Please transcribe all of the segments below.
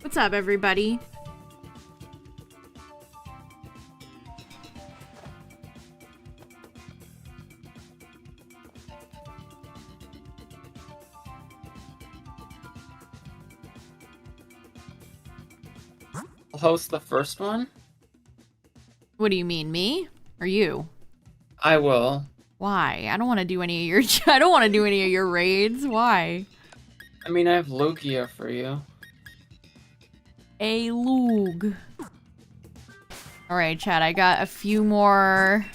What's up, everybody? I'll host the first one. What do you mean, me? Or you? I will. Why? I don't want to do any of your I don't want to do any of your raids. Why? I mean, I have Lugia for you. A Lug. Alright, chat, I got a few more...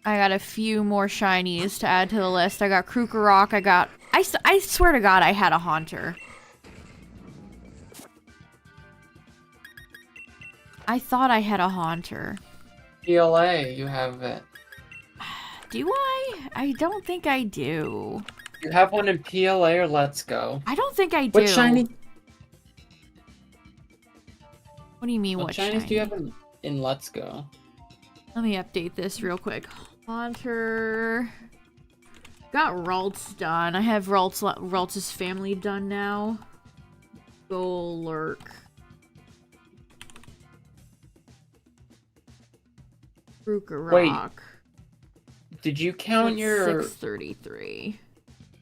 shinies to add to the list. I got Krugerrock, I got... I swear to God I had a Haunter. I thought I had a Haunter. PLA, you have it. Do I? I don't think I do. You have one in PLA or Let's Go? I don't think I do. What shiny? What do you mean, what shinies do you have in Let's Go? Let me update this real quick. Haunter... Got Ralts done. I have Ralts' family done now. Golurk. Krugerrock. Wait. Did you count your... 633.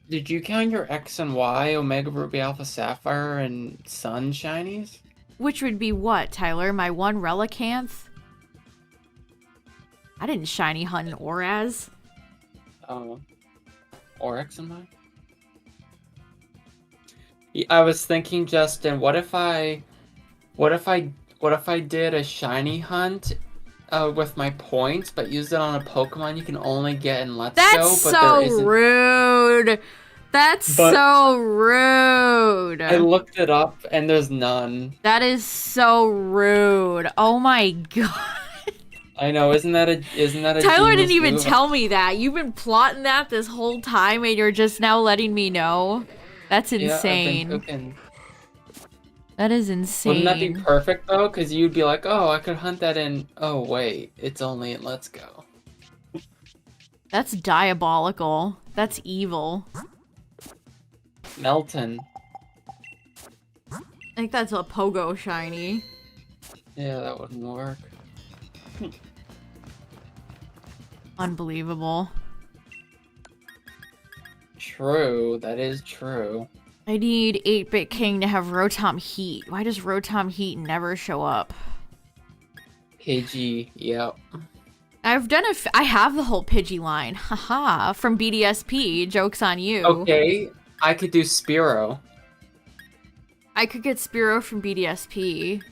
Did you count your X and Y, Omega Ruby Alpha Sapphire, and Sun shinies? Which would be what, Tyler? My one Relicanth? I didn't shiny hunt an Oraz. Oh. Or X and Y? I was thinking, Justin, what if I did a shiny hunt with my points, but used it on a Pokemon you can only get in Let's Go, That's but so there isn't... rude! That's so rude! I looked it up, and there's none. That is so rude. Oh my god. I know, isn't that a Tyler didn't genius even move? tell me that. You've been plotting that this whole time, and you're just now letting me know? That's insane. Yeah, I've been cooking. That is insane. Wouldn't that be perfect, though? Because you'd be like, oh, I could hunt that in... Oh, wait. It's only in Let's Go. That's diabolical. That's evil. Melton. I think that's a Pogo shiny. Yeah, that wouldn't work. Unbelievable. True. That is true. I need 8-Bit King to have Rotom Heat. Why does Rotom Heat never show up? Pidgey, yep. I have the whole Pidgey line. Haha, from BDSP. Joke's on you. Okay, I could do Spearow. I could get Spearow from BDSP.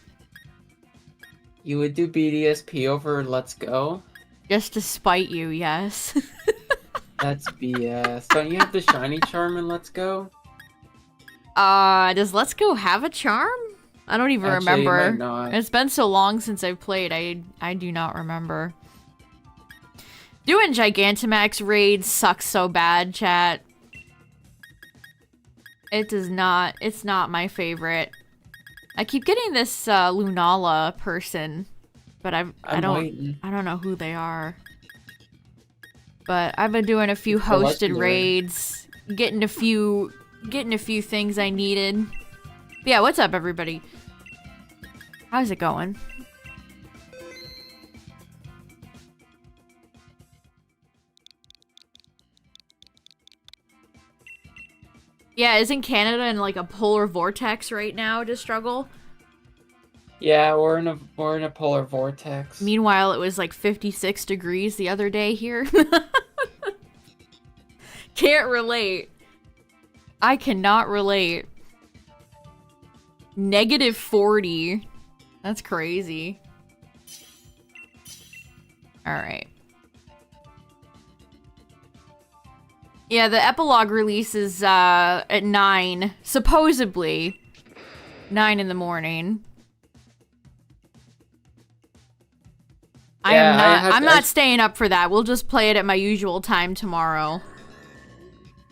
You would do BDSP over Let's Go? Just to spite you, yes. That's BS. Don't you have the shiny charm in Let's Go? Does Let's Go have a charm? I don't even remember. It might not. It's been so long since I've played, I do not remember. Doing Gigantamax raids sucks so bad, chat. It does not, it's not my favorite. I keep getting this Lunala person, but I don't know who they are. But I've been doing a few hosted raids, getting a few things I needed. But yeah, what's up, everybody? How's it going? Yeah, isn't Canada in like a polar vortex right now to struggle? Yeah, we're in a polar vortex. Meanwhile, it was like 56 degrees the other day here. Can't relate. I cannot relate. Negative 40. That's crazy. Alright. Yeah, the epilogue release is at 9. Supposedly. 9 in the morning. Yeah, I'm not staying up for that. We'll just play it at my usual time tomorrow.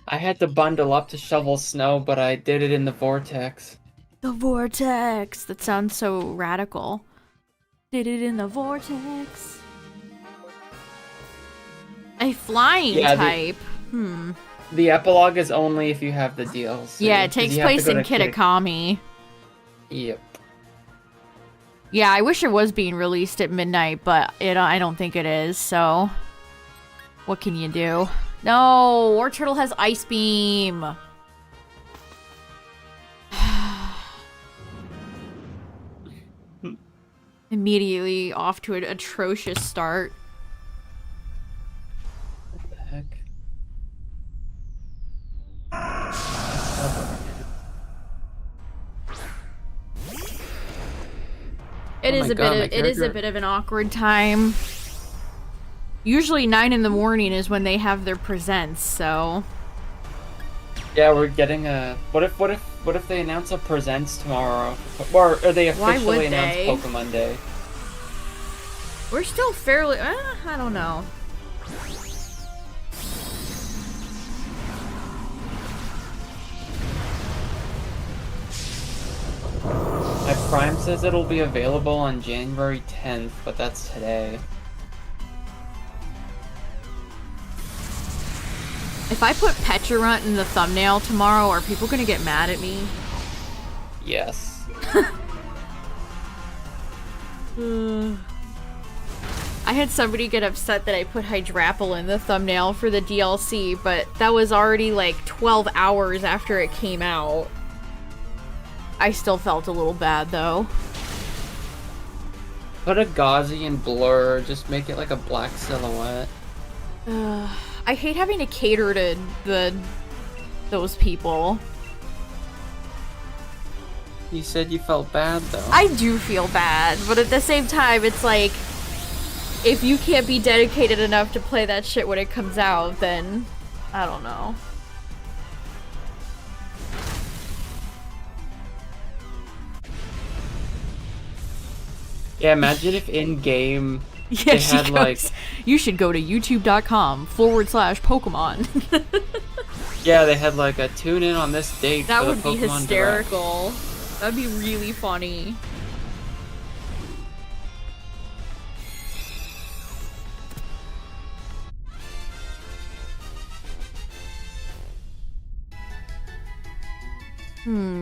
I had to bundle up to shovel snow, but I did it in the vortex. The vortex! That sounds so radical. Did it in the vortex. A flying type. The epilogue is only if you have the DLC. Yeah, it takes place in Kitakami. Yep. Yeah, I wish it was being released at midnight, but I don't think it is, so... What can you do? No! War Turtle has Ice Beam! Immediately off to an atrocious start. What the heck? It is a bit of an awkward time. Usually 9 in the morning is when they have their presents, so... Yeah, we're getting a... What if they announce a presents tomorrow? Or they officially announce Pokemon Day? We're still fairly... I don't know. My Prime says it'll be available on January 10th, but that's today. If I put Pecharunt in the thumbnail tomorrow, are people gonna get mad at me? Yes. I had somebody get upset that I put Hydrapple in the thumbnail for the DLC, but that was already like 12 hours after it came out. I still felt a little bad though. Put a Gaussian blur, just make it like a black silhouette. I hate having to cater to those people. You said you felt bad though. I do feel bad, but at the same time, it's like, if you can't be dedicated enough to play that shit when it comes out, then I don't know. Yeah, imagine if in-game they had like... You should go to youtube.com/Pokemon. Yeah, they had like a tune in on this date. That for would the be Pokemon hysterical. Direct. That'd be really funny.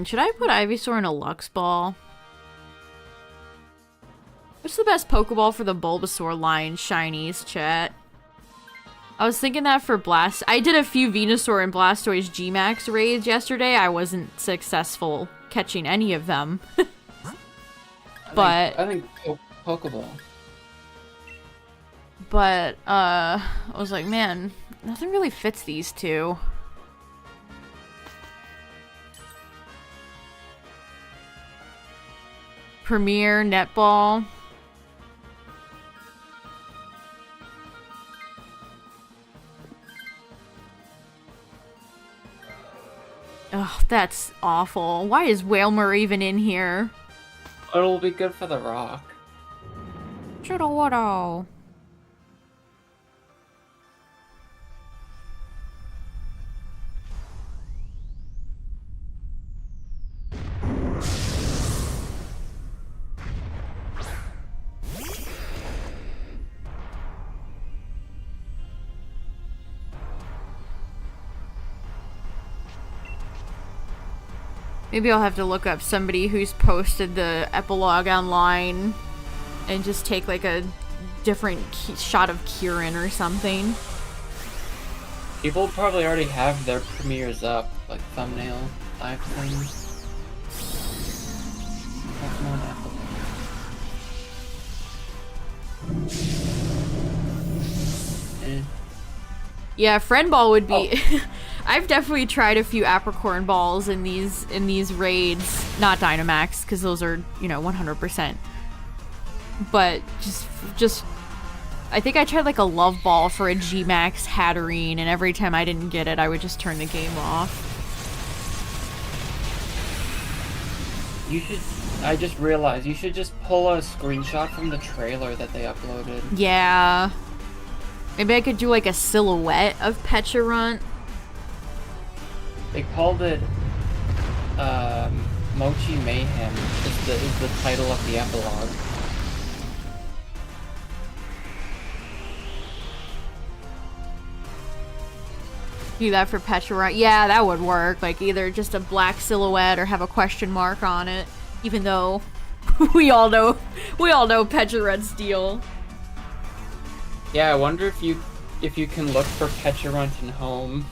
Should I put Ivysaur in a Lux Ball? What's the best Pokeball for the Bulbasaur line, Shinies, chat? I was thinking that for Blast. I did a few Venusaur and Blastoise Gmax raids yesterday. I wasn't successful catching any of them. I think Pokeball. But, I was like, man, nothing really fits these two. Premier, Netball. Ugh, that's awful. Why is Wailmer even in here? It'll be good for the rock. Chudawado. Maybe I'll have to look up somebody who's posted the epilogue online and just take like a different shot of Kieran or something. People probably already have their premieres up, like thumbnail live things. Pokemon epilogue. Yeah, Friend Ball would be... Oh. I've definitely tried a few Apricorn Balls in these raids. Not Dynamax, because those are, 100%. But just... I think I tried like a Love Ball for a Gmax Hatterene, and every time I didn't get it, I would just turn the game off. You should... I just realized, you should just pull a screenshot from the trailer that they uploaded. Yeah. Maybe I could do like a silhouette of Pecharunt. They called it Mochi Mayhem is the title of the epilogue. Do that for Petra. Yeah, that would work. Like either just a black silhouette or have a question mark on it. Even though we all know Pecharunt's deal. Yeah, I wonder if you can look for Pecharunt in home.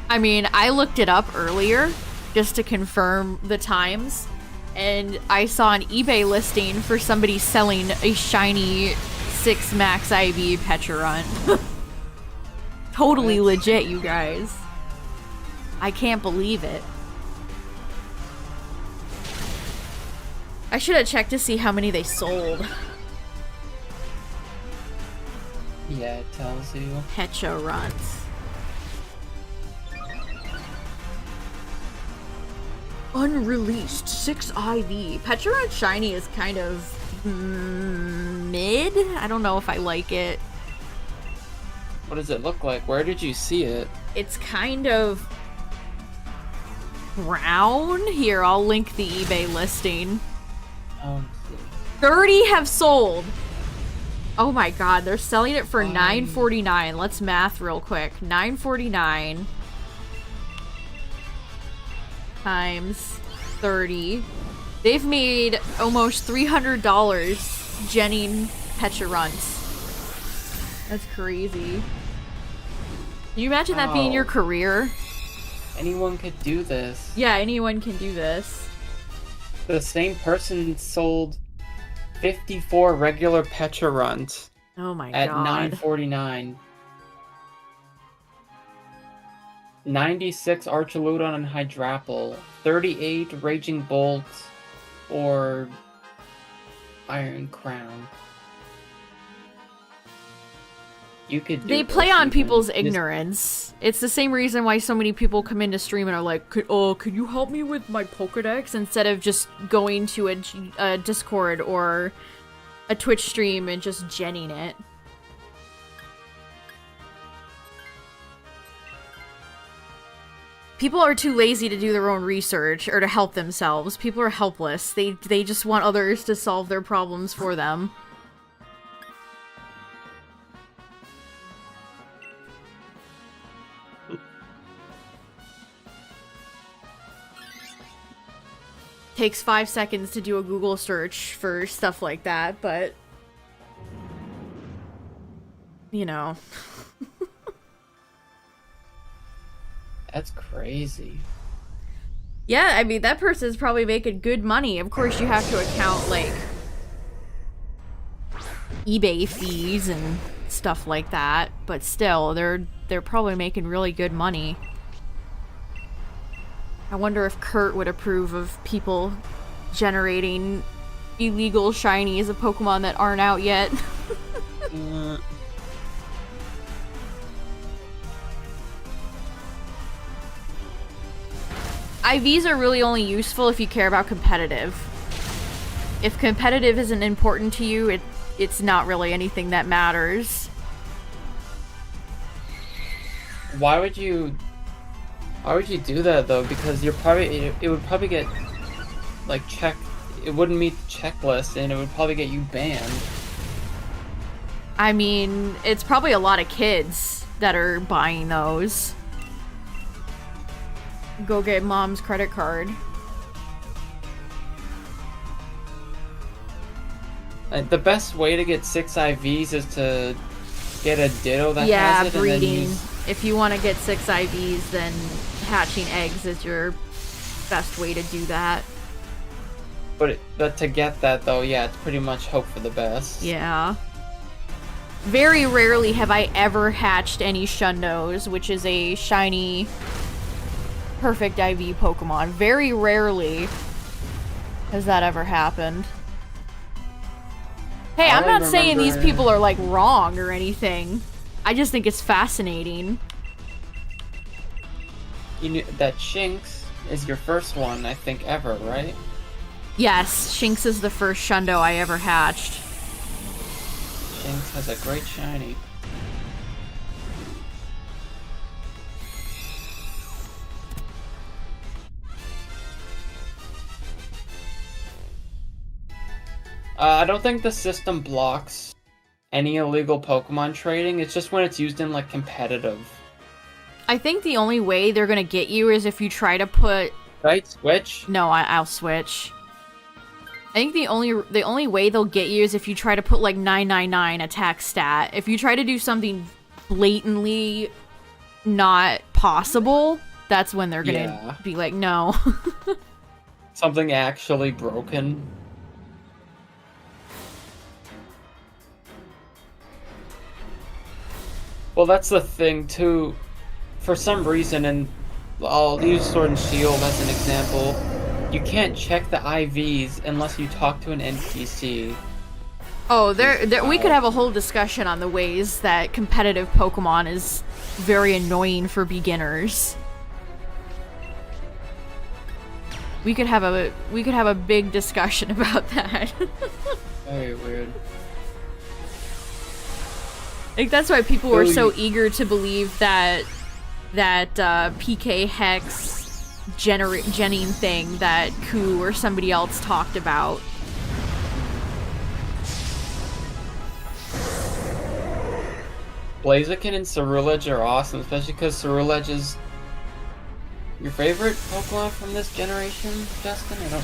I mean, I looked it up earlier just to confirm the times, and I saw an eBay listing for somebody selling a shiny 6 max IV Pecharunt. Totally legit, you guys. I can't believe it. I should have checked to see how many they sold. Yeah, it tells you. Pecharunts. Unreleased 6 IV. Pecharunt shiny is kind of mid. I don't know if I like it. What does it look like? Where did you see it? It's kind of brown. Here, I'll link the eBay listing. 30 have sold. Oh my god, they're selling it for $9.49. Let's math real quick. $9.49 times 30. They've made almost $300 genning Pecharunts. That's crazy. Can you imagine that being your career? Anyone could do this. Yeah, anyone can do this. The same person sold 54 regular Pecharunt. Oh my at god. At $9.49. 96 Archaludon and Hydrapple. 38 Raging Bolt or Iron Crown. You could do They play on people's ignorance. It's the same reason why so many people come into stream and are like, could you help me with my Pokedex? Instead of just going to a Discord or a Twitch stream and just genning it. People are too lazy to do their own research or to help themselves. People are helpless. They just want others to solve their problems for them. Takes 5 seconds to do a Google search for stuff like that, but you know. That's crazy. Yeah, I mean, that person's probably making good money. Of course, you have to account, like, eBay fees and stuff like that, but still, they're probably making really good money. I wonder if Kurt would approve of people generating illegal shinies of Pokemon that aren't out yet. IVs are really only useful if you care about competitive. If competitive isn't important to you, it's not really anything that matters. Why would you do that though? Because it would probably get like it wouldn't meet the checklist and it would probably get you banned. I mean, it's probably a lot of kids that are buying those. Go get mom's credit card. The best way to get 6 IVs is to get a Ditto that has it. Yeah, breeding. If you want to get 6 IVs, then hatching eggs is your best way to do that. But to get that though, yeah, it's pretty much hope for the best. Yeah. Very rarely have I ever hatched any Shundos, which is a shiny perfect IV Pokemon. Very rarely has that ever happened. Hey, I'm not saying these people are like wrong or anything. I just think it's fascinating. You knew that Shinx is your first one, I think, ever, right? Yes, Shinx is the first Shundo I ever hatched. Shinx has a great shiny. I don't think the system blocks any illegal Pokemon trading. It's just when it's used in, like, competitive. I think the only way they're gonna get you is if you try to put... Right? Switch? No, I'll switch. I think the only way they'll get you is if you try to put, like, 999 attack stat. If you try to do something blatantly not possible, that's when they're gonna be like, no. Something actually broken. Well, that's the thing, too. For some reason, and I'll use Sword and Shield as an example, you can't check the IVs unless you talk to an NPC. Oh, we could have a whole discussion on the ways that competitive Pokemon is very annoying for beginners. We could have a big discussion about that. Very weird. I think that's why people were so eager to believe that PK Hex genning thing that Gooooo or somebody else talked about. Blaziken and Cerulege are awesome, especially because Cerulege is your favorite Pokemon from this generation, Justin? I don't know.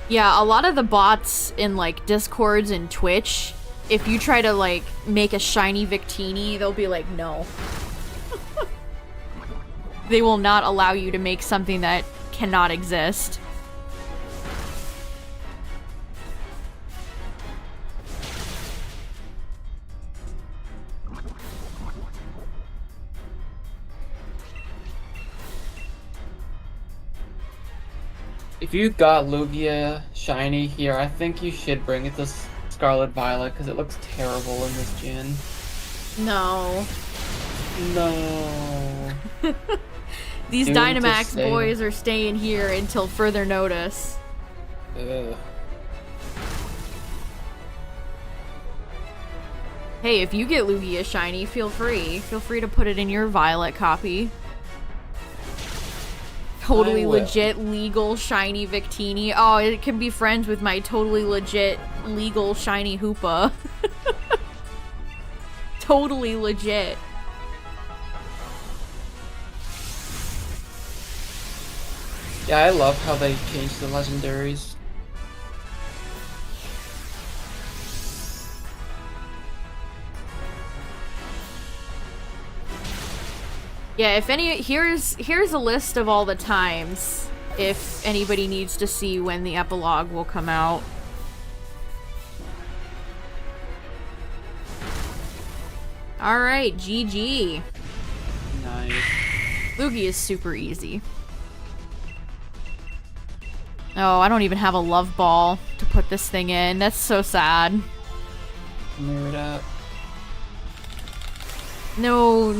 Yeah, a lot of the bots in, like, Discords and Twitch, if you try to, like, make a shiny Victini, they'll be like, no. They will not allow you to make something that cannot exist. If you got Lugia shiny here, I think you should bring it to Scarlet Violet because it looks terrible in this gen. No. No. These Dynamax boys are staying here until further notice. Ugh. Hey, if you get Lugia shiny, feel free. Feel free to put it in your Violet copy. Totally legit, legal, shiny Victini. Oh, it can be friends with my totally legit, legal, shiny Hoopa. Totally legit. Yeah, I love how they changed the legendaries. Yeah, if any, here's a list of all the times, if anybody needs to see when the epilogue will come out. Alright, GG. Nice. Lugia is super easy. Oh, I don't even have a love ball to put this thing in. That's so sad. Mirror it up. No,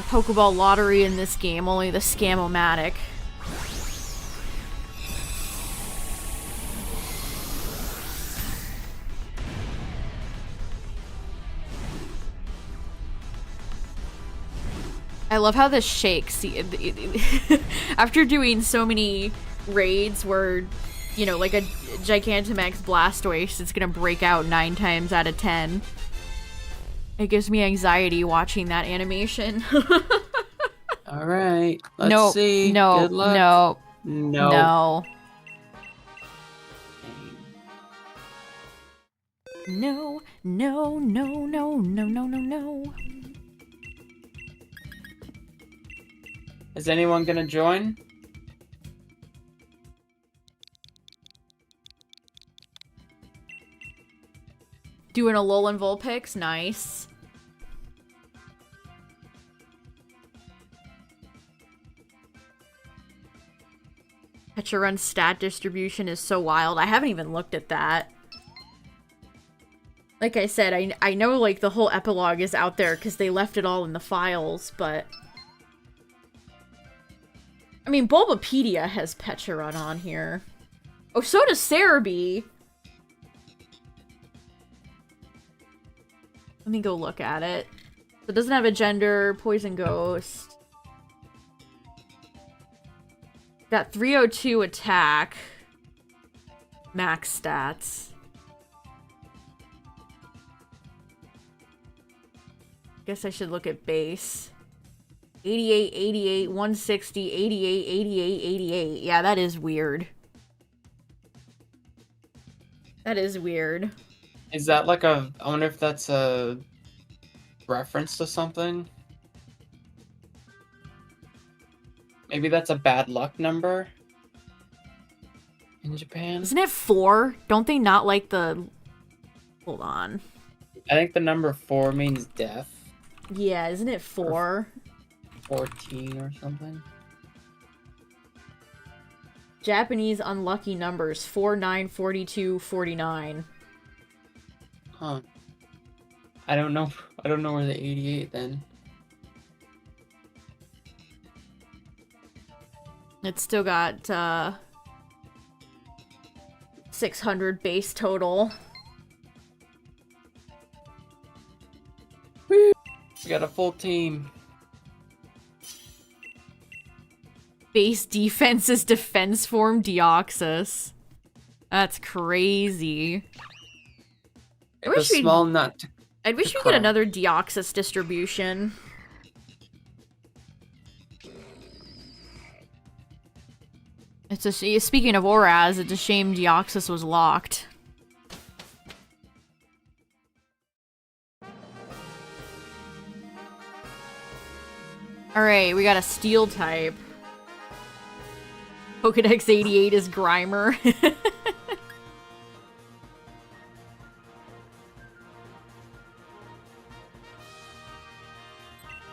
Pokeball lottery in this game, only the Scam-O-Matic. I love how this shakes. After doing so many raids where, you know, like a Gigantamax Blastoise, it's gonna break out 9 times out of 10. It gives me anxiety watching that animation. Alright, let's see. No, Good luck. No. No. Is anyone gonna join? Doing a Alolan Vulpix? Nice. Petcha stat distribution is so wild. I haven't even looked at that. Like I said, I know like the whole epilogue is out there because they left it all in the files, but... I mean, Bulbapedia has Petcha on here. Oh, so does Cerebi. Let me go look at it. So it doesn't have a gender, Poison Ghost. Got 302 attack. Max stats. Guess I should look at base. 88, 88, 160, 88, 88, 88. Yeah, that is weird. That is weird. Is that like a... I wonder if that's a reference to something? Maybe that's a bad luck number? In Japan? Isn't it 4? Don't they not like the... Hold on. I think the number 4 means death. Yeah, isn't it 4? 14 or something. Japanese unlucky numbers 4, 9, 42, 49. Huh. I don't know where the 88 then. It's still got 600 base total. Woo! We got a full team. Base defense is defense form Deoxys. That's crazy. I wish we get another Deoxys distribution. It's a speaking of auras, it's a shame Deoxys was locked. Alright, we got a steel type. Pokedex 88 is Grimer.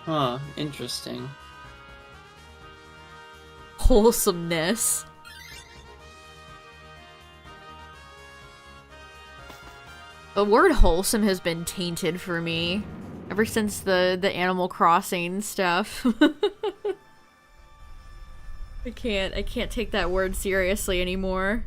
Huh, interesting. Wholesomeness. The word wholesome has been tainted for me ever since the Animal Crossing stuff. I can't take that word seriously anymore.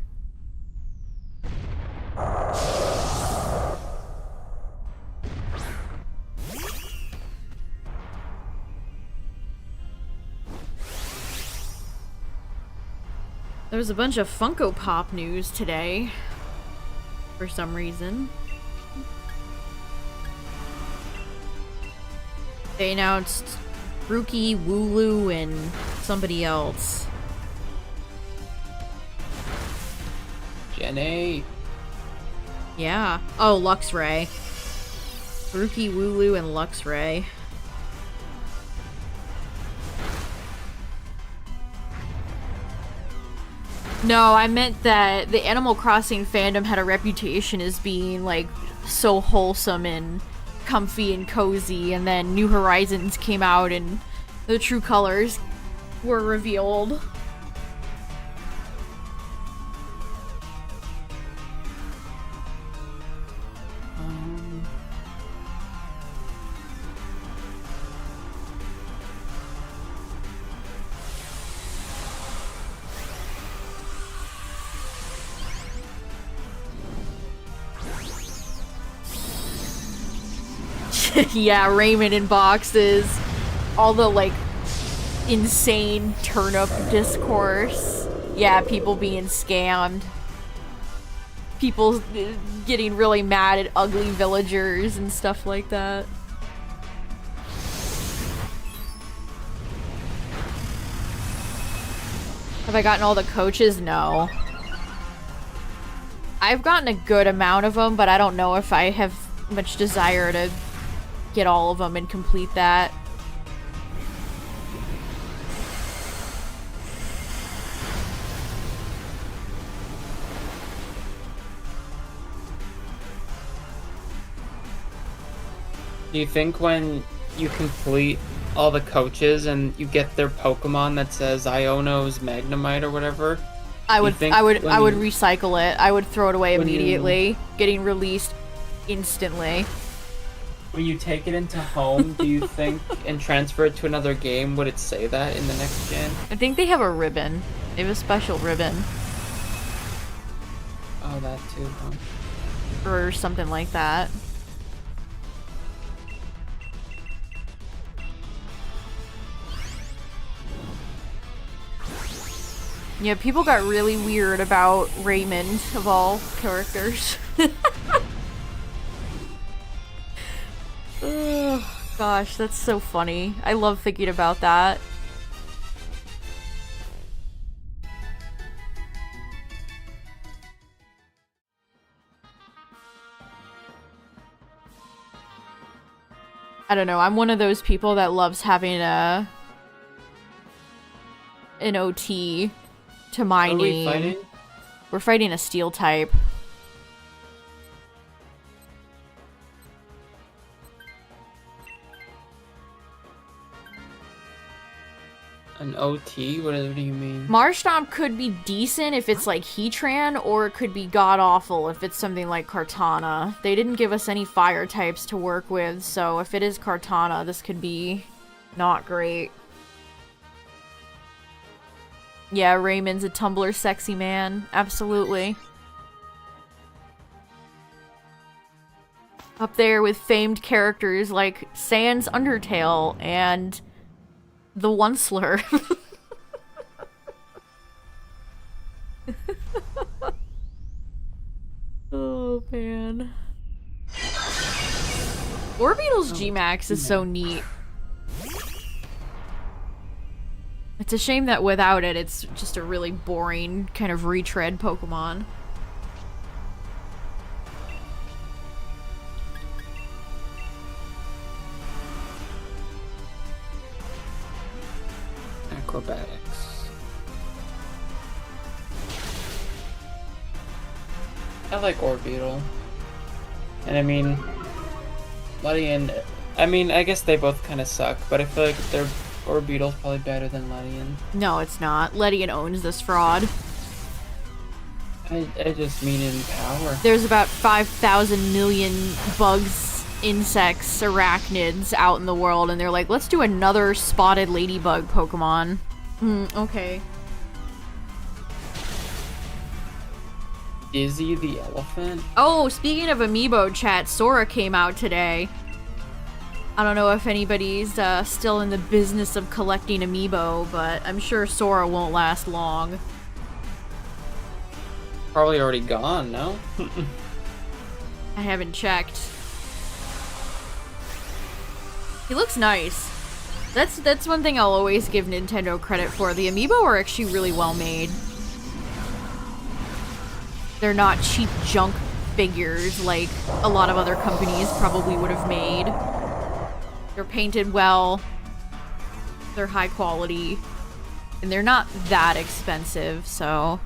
There was a bunch of Funko Pop news today, for some reason. They announced Rookie, Wooloo, and somebody else. Jenny. Yeah. Oh, Luxray. Rookie, Wooloo, and Luxray. No, I meant that the Animal Crossing fandom had a reputation as being, like, so wholesome and comfy and cozy, and then New Horizons came out and the true colors were revealed. Yeah, Raymond in boxes. All the, like, insane turnip discourse. Yeah, people being scammed. People getting really mad at ugly villagers and stuff like that. Have I gotten all the coaches? No. I've gotten a good amount of them, but I don't know if I have much desire to get all of them and complete that. Do you think when you complete all the coaches and you get their Pokemon that says Iono's Magnemite or whatever, I would recycle it. I would throw it away immediately. Getting released instantly. When you take it into home, do you think, and transfer it to another game, would it say that in the next gen? I think they have a ribbon. They have a special ribbon. Oh, that too, huh? Or something like that. Yeah, people got really weird about Raymond, of all characters. Oh, gosh, that's so funny. I love thinking about that. I don't know, I'm one of those people that loves having an OT to my name. What are we fighting? We're fighting a steel type. An OT? What do you mean? Marshtomp could be decent if it's like Heatran, or it could be god-awful if it's something like Kartana. They didn't give us any fire types to work with, so if it is Kartana, this could be not great. Yeah, Raymond's a Tumblr sexy man. Absolutely. Up there with famed characters like Sans Undertale and the Onceler. Oh, man. Orbeetle's Gmax is so neat. It's a shame that without it, it's just a really boring kind of retread Pokemon. Acrobatics. I like Orbeetle. And I mean, Ledian, I mean, I guess they both kind of suck, but I feel like their Orbeetle's probably better than Ledian. No, it's not. Ledian owns this fraud. I just mean in power. There's about 5,000 million bugs, insects, arachnids out in the world, and they're like, let's do another spotted ladybug Pokemon. Okay. Izzy the elephant? Oh, speaking of amiibo chat, Sora came out today. I don't know if anybody's still in the business of collecting amiibo, but I'm sure Sora won't last long. Probably already gone, no? I haven't checked. He looks nice. That's one thing I'll always give Nintendo credit for. The amiibo are actually really well made. They're not cheap junk figures like a lot of other companies probably would have made. They're painted well. They're high quality. And they're not that expensive, so...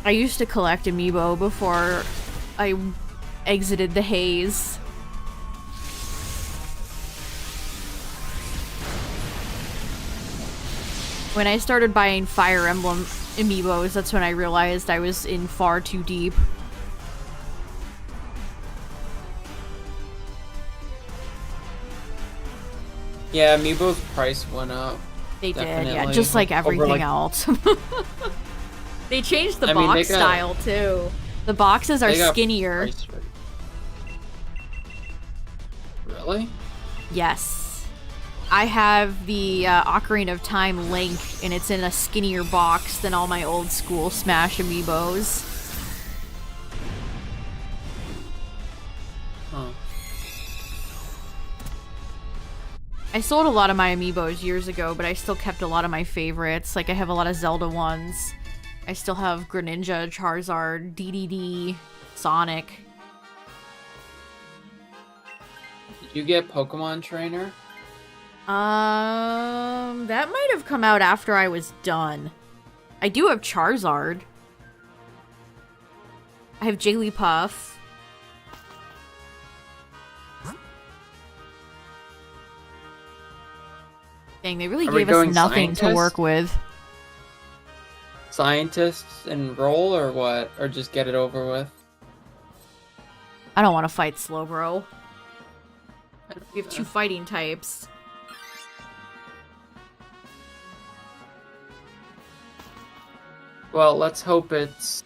I used to collect amiibo before I exited the haze. When I started buying Fire Emblem amiibos, that's when I realized I was in far too deep. Yeah, amiibo's price went up. They did, yeah, just like everything else. They changed the box style, too. The boxes are skinnier. Really? Yes. I have the Ocarina of Time Link, and it's in a skinnier box than all my old school Smash amiibos. Huh. I sold a lot of my amiibos years ago, but I still kept a lot of my favorites. Like, I have a lot of Zelda ones. I still have Greninja, Charizard, DDD, Sonic. Did you get Pokemon Trainer? That might have come out after I was done. I do have Charizard. I have Jigglypuff. Dang, they really gave us nothing to work with. Scientists enroll or what? Or just get it over with? I don't want to fight Slowbro. We have two fighting types. Well, let's hope it's...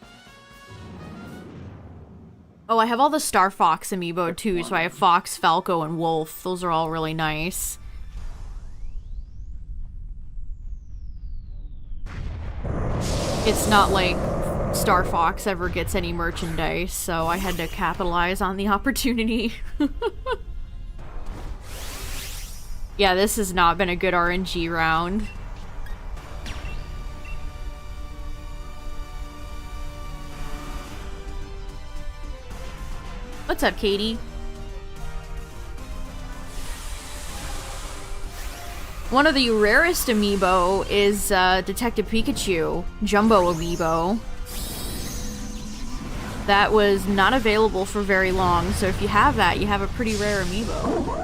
Oh, I have all the Star Fox amiibo too, so I have Fox, Falco, and Wolf. Those are all really nice. it's not like Star Fox ever gets any merchandise, so I had to capitalize on the opportunity. Yeah, this has not been a good RNG round. What's up, Katie? One of the rarest amiibo is Detective Pikachu, Jumbo Amiibo. That was not available for very long, so if you have that, you have a pretty rare amiibo.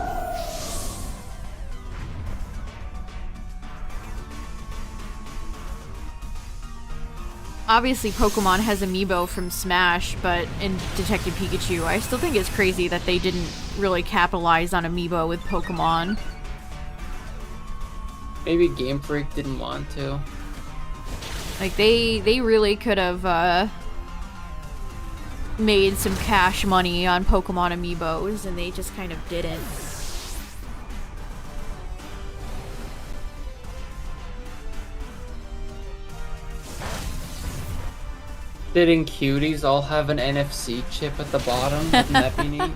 Obviously, Pokemon has amiibo from Smash, but in Detective Pikachu, I still think it's crazy that they didn't really capitalize on amiibo with Pokemon. Maybe Game Freak didn't want to. Like, they really could have, made some cash money on Pokemon amiibos, and they just kind of didn't. Didn't Cuties all have an NFC chip at the bottom? Wouldn't that be neat?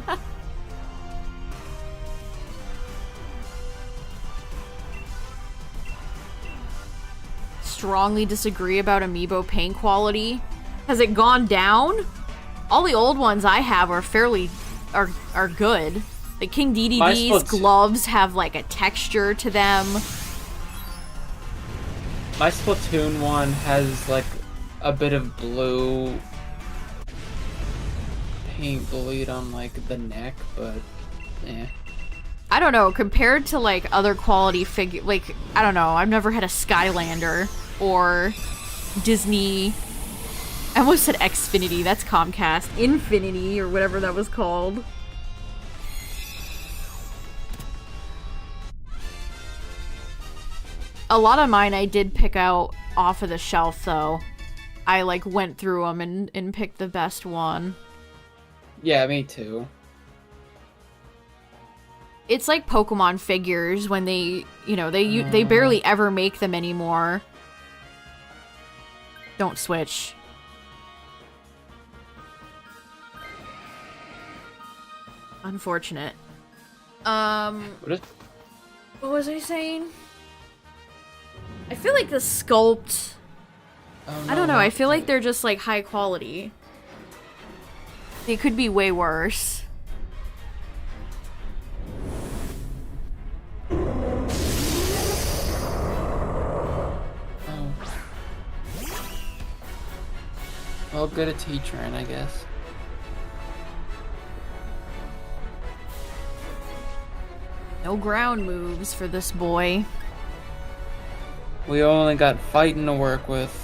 Strongly disagree about amiibo paint quality. Has it gone down? All the old ones I have are fairly are good. The King DDD's gloves have like a texture to them. My Splatoon one has like a bit of blue paint bleed on like the neck, but yeah. I don't know, compared to like other quality figure, like I don't know, I've never had a Skylander or Disney. I almost said Xfinity, that's Comcast. Infinity or whatever that was called. A lot of mine I did pick out off of the shelf though. I like went through them and picked the best one. Yeah, me too. It's like Pokemon figures when they, you know, they barely ever make them anymore. Don't switch. Unfortunate. What was I saying? I feel like the sculpt... Oh, no, I don't know, I feel like they're just like high quality. They could be way worse. Oh. Well, good at T-Train, I guess. No ground moves for this boy. We only got fighting to work with.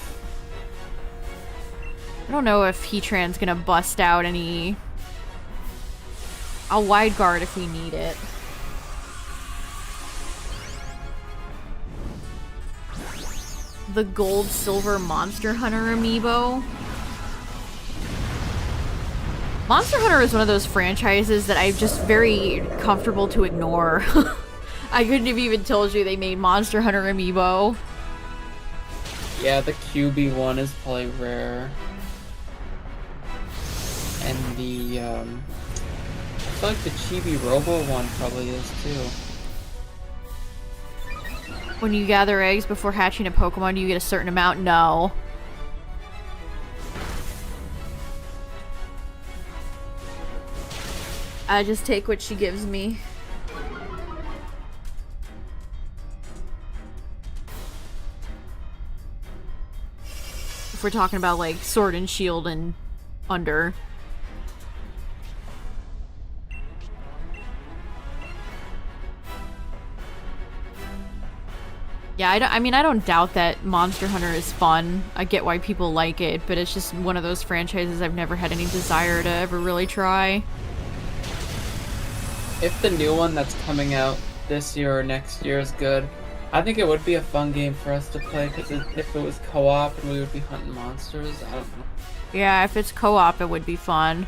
I don't know if Heatran's gonna bust out any... I'll wide guard if we need it. The Gold Silver Monster Hunter amiibo. Monster Hunter is one of those franchises that I'm just very comfortable to ignore. I couldn't have even told you they made Monster Hunter amiibo. Yeah, the QB one is probably rare. And the, I feel like the Chibi Robo one probably is too. When you gather eggs before hatching a Pokemon, do you get a certain amount? No. I just take what she gives me. If we're talking about like Sword and Shield and under. Yeah, I mean, I don't doubt that Monster Hunter is fun. I get why people like it, but it's just one of those franchises I've never had any desire to ever really try. If the new one that's coming out this year or next year is good, I think it would be a fun game for us to play, because if it was co-op and we would be hunting monsters, I don't know. Yeah, if it's co-op, it would be fun.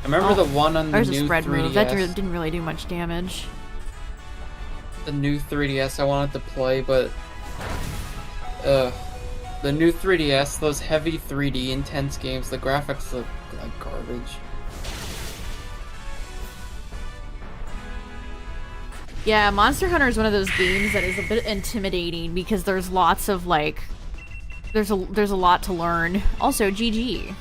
I remember the one on the new 3DS. There's a spread move. That didn't really do much damage. The new 3DS I wanted to play, but The new 3DS, those heavy 3D intense games, the graphics look like garbage. Yeah, Monster Hunter is one of those games that is a bit intimidating because there's lots of like there's a lot to learn. Also, GG.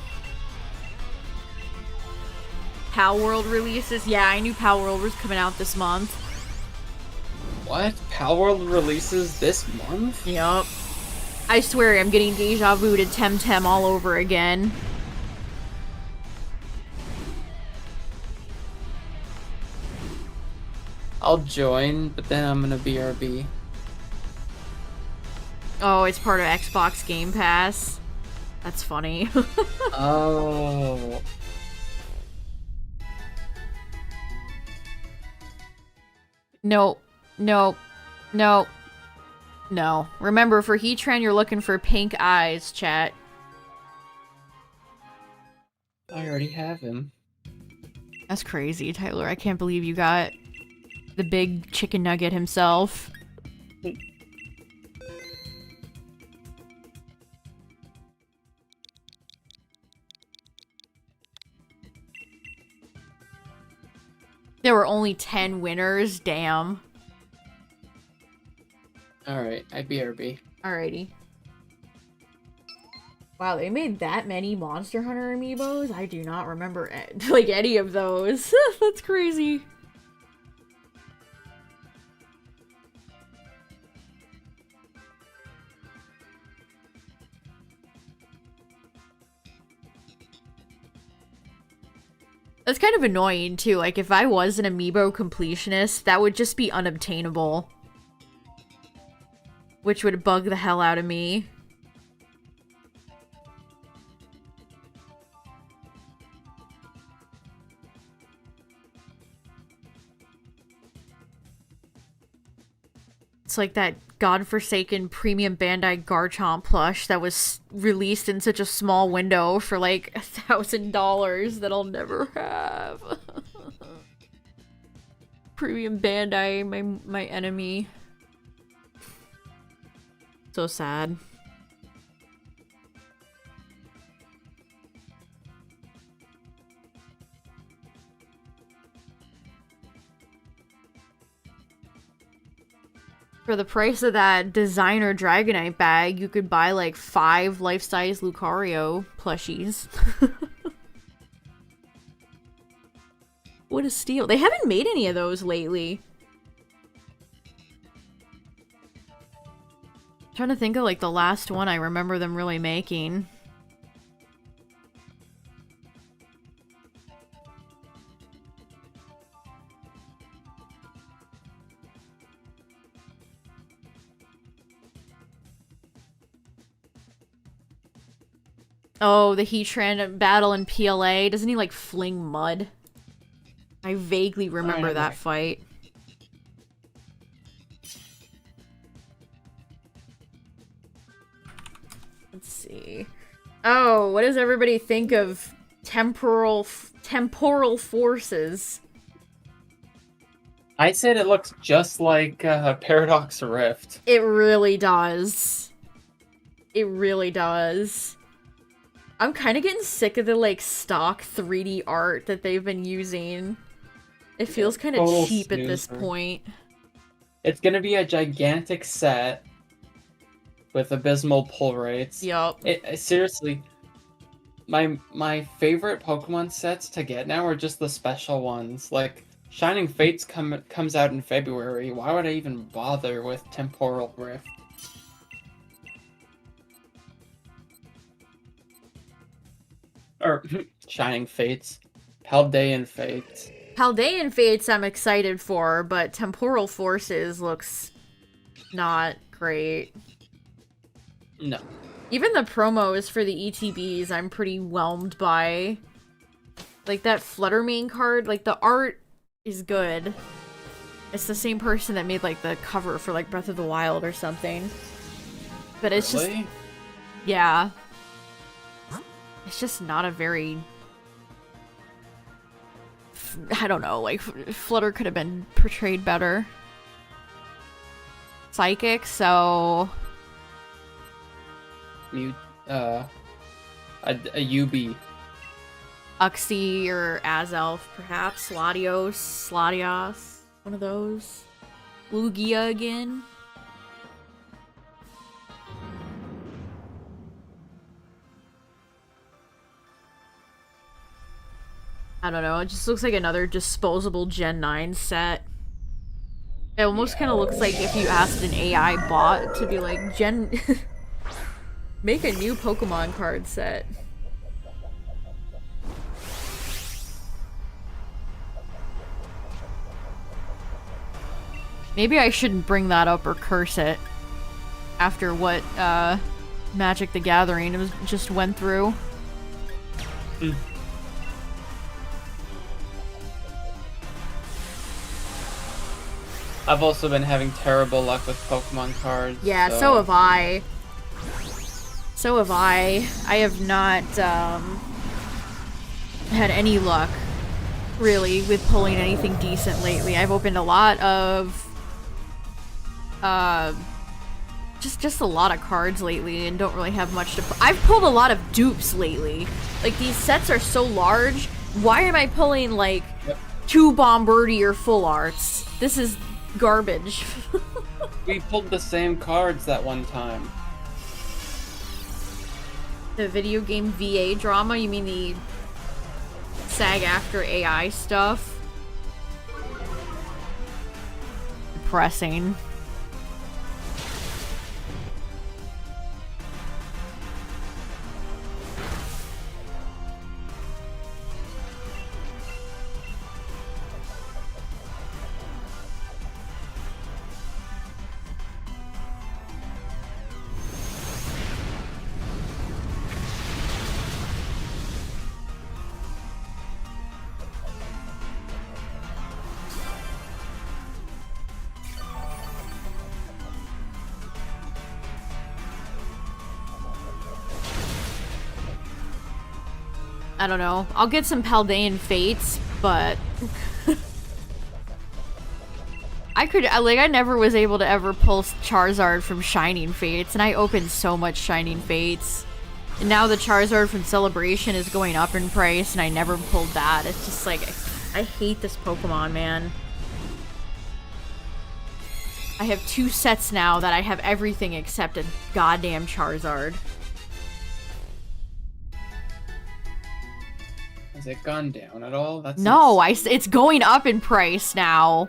Pal World releases. Yeah, I knew Pal World was coming out this month. What? Pal World releases this month? Yup. I swear I'm getting deja vu to Temtem all over again. I'll join, but then I'm gonna BRB. Oh, it's part of Xbox Game Pass. That's funny. Oh. Nope. Nope. Nope. No. Remember, for Heatran, you're looking for pink eyes, chat. I already have him. That's crazy, Tyler. I can't believe you got the big chicken nugget himself. There were only 10 winners. Damn. Alright, I BRB. Alrighty. Wow, they made that many Monster Hunter amiibos? I do not remember like any of those. That's crazy. That's kind of annoying too. Like if I was an amiibo completionist, that would just be unobtainable. Which would bug the hell out of me. It's like that godforsaken premium Bandai Garchomp plush that was released in such a small window for like $1,000 that I'll never have. Premium Bandai, my enemy. So sad. For the price of that designer Dragonite bag, you could buy like 5 life-size Lucario plushies. What a steal. They haven't made any of those lately. I'm trying to think of like the last one I remember them really making. Oh, the Heatran battle in PLA. Doesn't he like fling mud? I vaguely remember that fight. Let's see. Oh, what does everybody think of temporal forces? I said it looks just like Paradox Rift. It really does. It really does. I'm kind of getting sick of the like stock 3D art that they've been using. It feels kind of cheap at this point. It's gonna be a gigantic set with abysmal pull rates. Yup. Seriously, my favorite Pokemon sets to get now are just the special ones. Like Shining Fates comes out in February. Why would I even bother with Temporal Rift? Or Shining Fates, Paldean Fates. Paldean Fates I'm excited for, but Temporal Forces looks not great. No. Even the promos for the ETBs I'm pretty whelmed by. Like that Fluttermane card, like the art is good. It's the same person that made like the cover for like Breath of the Wild or something. But it's just... Yeah. It's just not a very... I don't know, like, Flutter could have been portrayed better. Psychic, so... a UB. Uxie or Azelf, perhaps. Latios. One of those. Lugia again. I don't know, it just looks like another disposable Gen 9 set. It almost kind of looks like if you asked an AI bot to be like, make a new Pokemon card set. Maybe I shouldn't bring that up or curse it after what Magic the Gathering just went through. Mm. I've also been having terrible luck with Pokemon cards. Yeah, so have I. So have I. I have not had any luck, really, with pulling anything decent lately. I've opened a lot of just a lot of cards lately and don't really have much to I've pulled a lot of dupes lately. Like, these sets are so large. Why am I pulling, like, 2 Bombardier full arts? This is garbage. We pulled the same cards that one time. The video game VA drama? You mean the SAG-AFTRA AI stuff? Depressing. I don't know. I'll get some Paldean Fates, but I never was able to ever pull Charizard from Shining Fates, and I opened so much Shining Fates. And now the Charizard from Celebration is going up in price, and I never pulled that. It's just like, I hate this Pokemon, man. I have 2 sets now that I have everything except a goddamn Charizard. Has it gone down at all? No, it's going up in price now.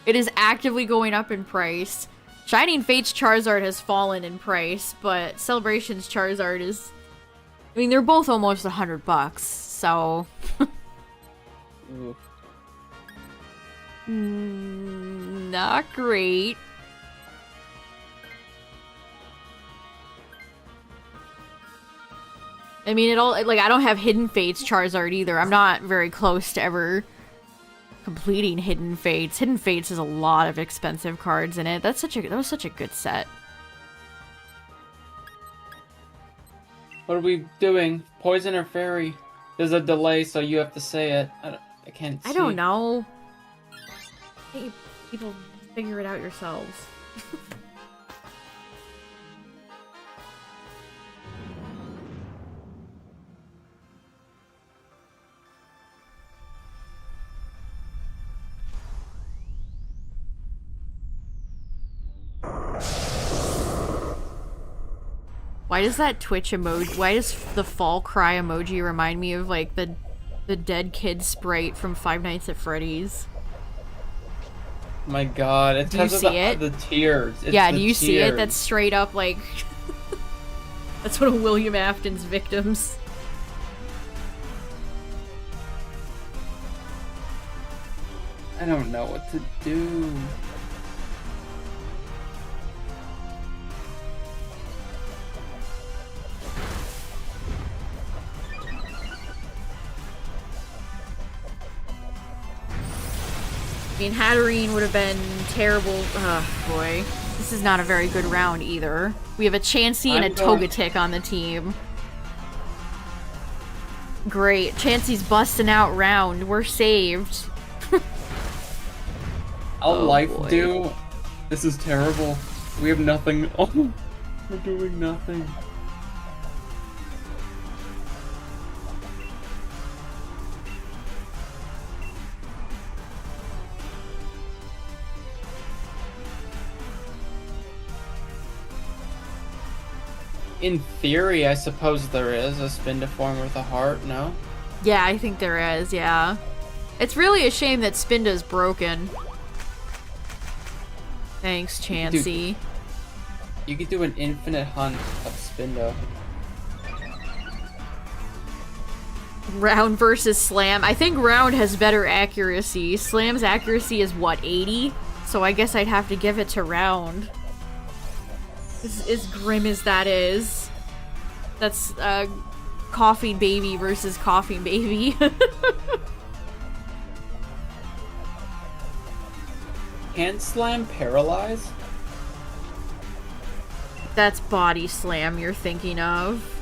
It is actively going up in price. Shining Fate's Charizard has fallen in price, but Celebration's Charizard is... I mean, they're both almost $100, so... Not great. I mean, I don't have Hidden Fates Charizard either. I'm not very close to ever completing Hidden Fates. Hidden Fates has a lot of expensive cards in it. That was such a good set. What are we doing? Poison or Fairy? There's a delay, so you have to say it. I can't see. I don't know. Hey, people, figure it out yourselves. Why does that Twitch emoji, why does the fall cry emoji remind me of, like, the dead kid sprite from Five Nights at Freddy's? My god, it's because of the tears. Yeah, do you see it? That's straight up, like... That's one of William Afton's victims. I don't know what to do. I mean, Hatterene would have been terrible. Oh, boy. This is not a very good round, either. We have a Chansey and a Togetic on the team. Great. Chansey's busting out round. We're saved. Do. This is terrible. We have nothing. Oh, we're doing nothing. In theory, I suppose there is a Spindaform with a heart, no? Yeah, I think there is, yeah. It's really a shame that Spinda's broken. Thanks, Chansey. You could do an infinite hunt of Spinda. Round versus Slam. I think Round has better accuracy. Slam's accuracy is what, 80? So I guess I'd have to give it to Round. As grim as that is. That's Coffee Baby versus Coffee Baby. Can Slam paralyze? That's Body Slam you're thinking of.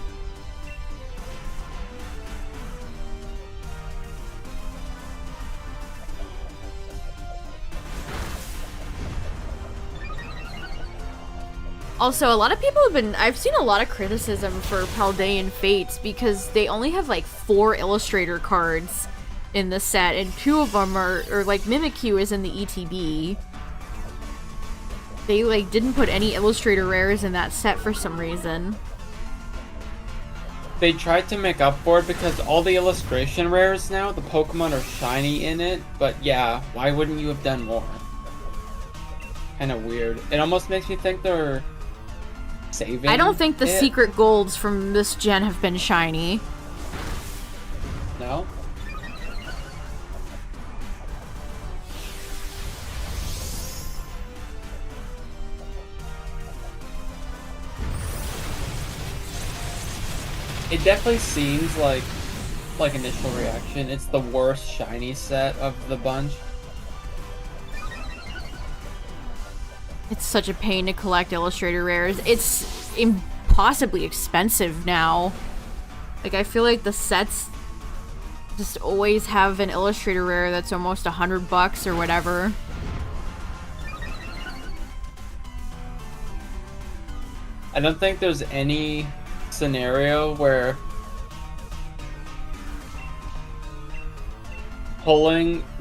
Also, a lot of people have been... I've seen a lot of criticism for Paldean Fates because they only have like 4 Illustrator cards in the set, and 2 of them are... Or like Mimikyu is in the ETB. They like didn't put any Illustrator rares in that set for some reason. They tried to make up for it because all the illustration rares now, the Pokemon are shiny in it, but yeah, why wouldn't you have done more? Kinda weird. It almost makes me think they're... saving I don't think the it. secret golds from this gen have been shiny. No? It definitely seems like initial reaction, it's the worst shiny set of the bunch. It's such a pain to collect Illustrator rares. It's impossibly expensive now. Like, I feel like the sets just always have an Illustrator rare that's almost $100 or whatever. I don't think there's any scenario where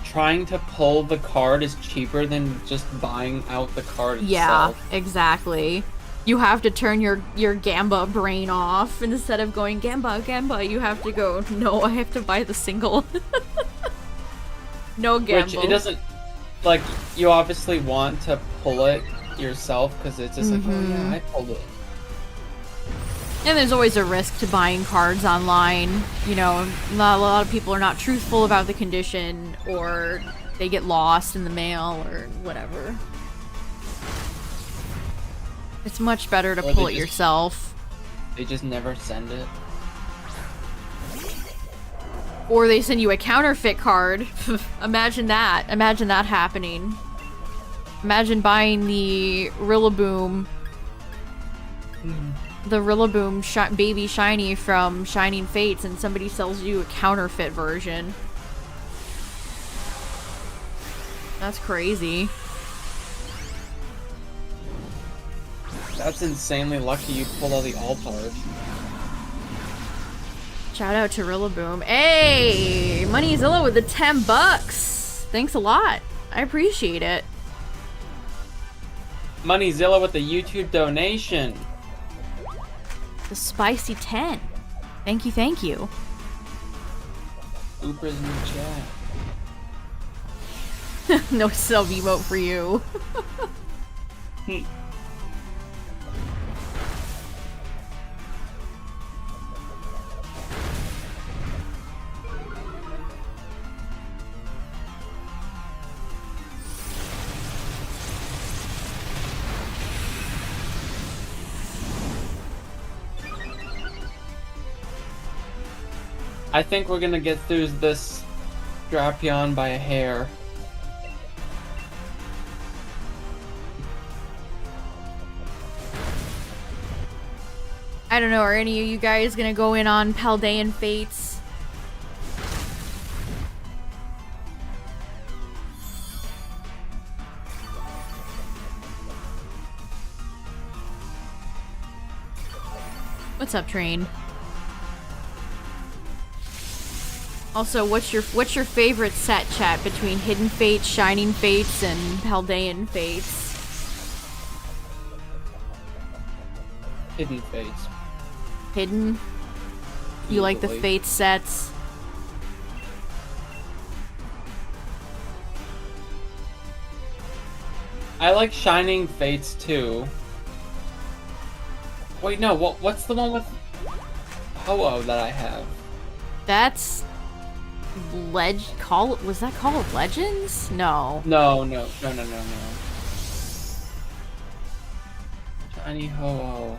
trying to pull the card is cheaper than just buying out the card itself. Yeah, exactly. You have to turn your Gamba brain off, and instead of going Gamba, you have to go, no, I have to buy the single. No Gamba. Which it doesn't, like, you obviously want to pull it yourself because it's just like, oh yeah, I pulled it. And there's always a risk to buying cards online. You know, not a lot of people are not truthful about the condition, or they get lost in the mail, or whatever. It's much better to pull it yourself. They just never send it. Or they send you a counterfeit card. Imagine that. Imagine that happening. Imagine buying the Rillaboom. The Rillaboom Baby Shiny from Shining Fates, and somebody sells you a counterfeit version. That's crazy. That's insanely lucky you pulled all the Altars. Shout out to Rillaboom. Hey! Moneyzilla with the $10. Thanks a lot. I appreciate it. Moneyzilla with the YouTube donation. The spicy 10. Thank you, thank you. Ooper's in the chat. No sub emote for you. I think we're gonna get through this Drapion by a hair. I don't know, are any of you guys gonna go in on Paldean Fates? What's up, Train? Also, what's your favorite set, chat, between Hidden Fates, Shining Fates, and Paldean Fates? Hidden Fates. Hidden. You like the Fate sets. I like Shining Fates too. Wait, no, what's the one with Ho-Oh that I have? That's was that called Legends? No. No. Shiny Ho-Oh.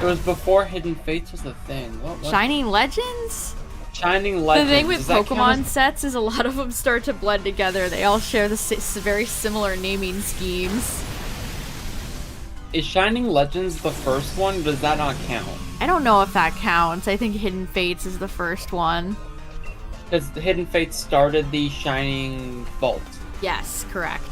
It was before Hidden Fates was the thing. What? Shining Legends? Shining Legends. The thing with Pokemon sets is a lot of them start to blend together. They all share the very similar naming schemes. Is Shining Legends the first one? Does that not count? I don't know if that counts. I think Hidden Fates is the first one. Because Hidden Fates started the Shining Vault. Yes, correct.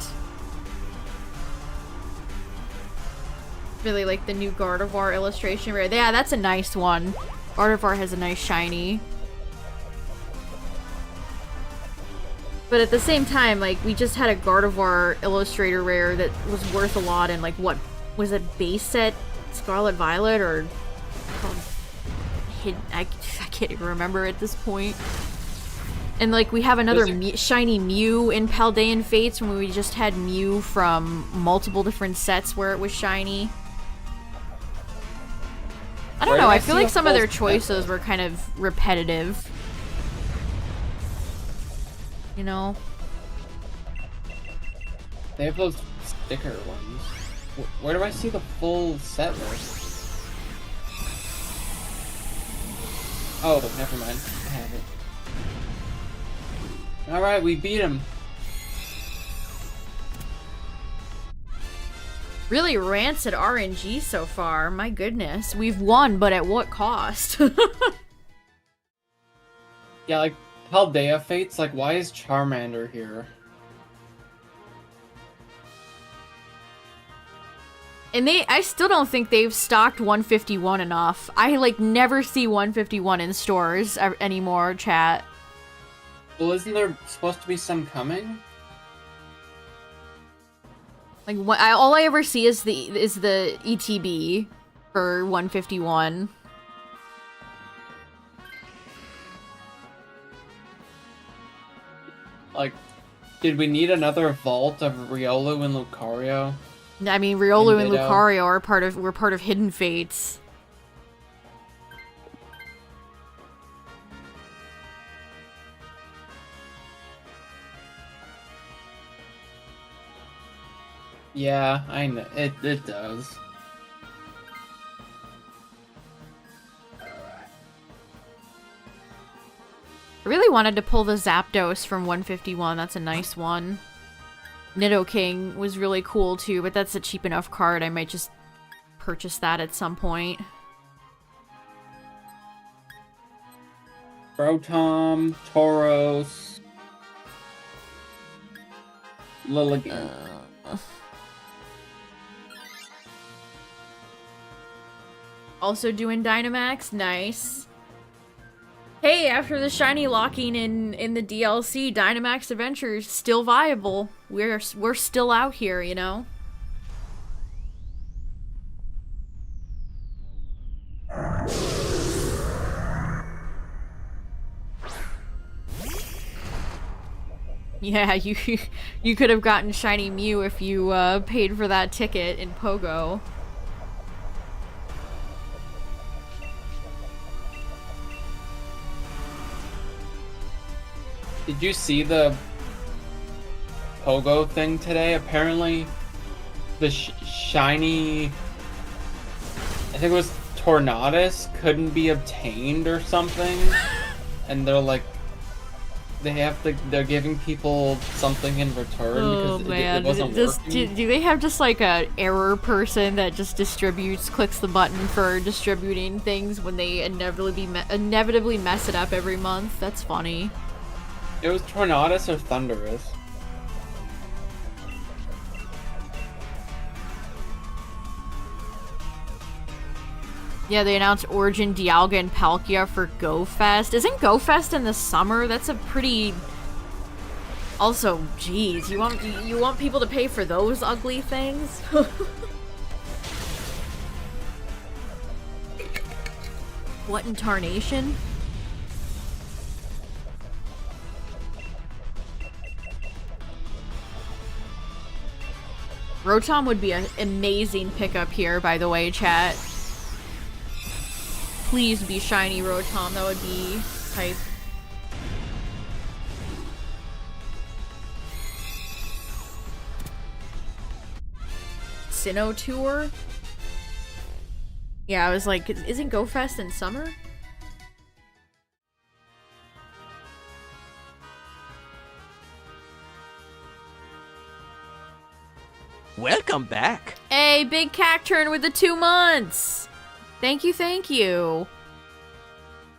Really like the new Gardevoir illustration. Yeah, that's a nice one. Gardevoir has a nice shiny. But at the same time, like, we just had a Gardevoir Illustrator rare that was worth a lot in, like, what was it, base set Scarlet Violet, or I can't even remember at this point. And, like, we have another shiny Mew in Paldean Fates when we just had Mew from multiple different sets where it was shiny. I don't know, I feel like some of their choices were kind of repetitive. You know? They have those sticker ones. Where do I see the full set list? Oh, never mind. I have it. Alright, we beat him. Really rancid RNG so far. My goodness. We've won, but at what cost? Yeah, like, Paldea Fates, like, why is Charmander here? And I still don't think they've stocked 151 enough. I, like, never see 151 in stores anymore, chat. Well, isn't there supposed to be some coming? Like, all I ever see is the ETB for 151. Like, did we need another vault of Riolu and Lucario? I mean, Riolu and Lucario are part of Hidden Fates. Yeah, I know. It does. I really wanted to pull the Zapdos from 151. That's a nice one. Nidoking was really cool too, but that's a cheap enough card. I might just purchase that at some point. Rotom, Tauros, Lilligant. Also doing Dynamax, nice. Hey, after the shiny locking in the DLC, Dynamax Adventure's still viable. We're still out here, you know? Yeah, you could have gotten shiny Mew if you paid for that ticket in Pogo. Did you see the Pogo thing today? Apparently, the shiny, I think it was Tornadus, couldn't be obtained or something, and they're like, they're giving people something in return because it wasn't working. Do they have just like a error person that just clicks the button for distributing things when they inevitably mess it up every month? That's funny. It was Tornadus or Thundurus. Yeah, they announced Origin, Dialga, and Palkia for GoFest. Isn't GoFest in the summer? That's a pretty... Also, geez, you want people to pay for those ugly things? What in tarnation? Rotom would be an amazing pickup here, by the way, chat. Please be shiny Rotom, that would be hype. Sinnoh Tour? Yeah, I was like, isn't Go Fest in summer? Welcome back. Hey, Big Cacturn with the 2 months! Thank you, thank you.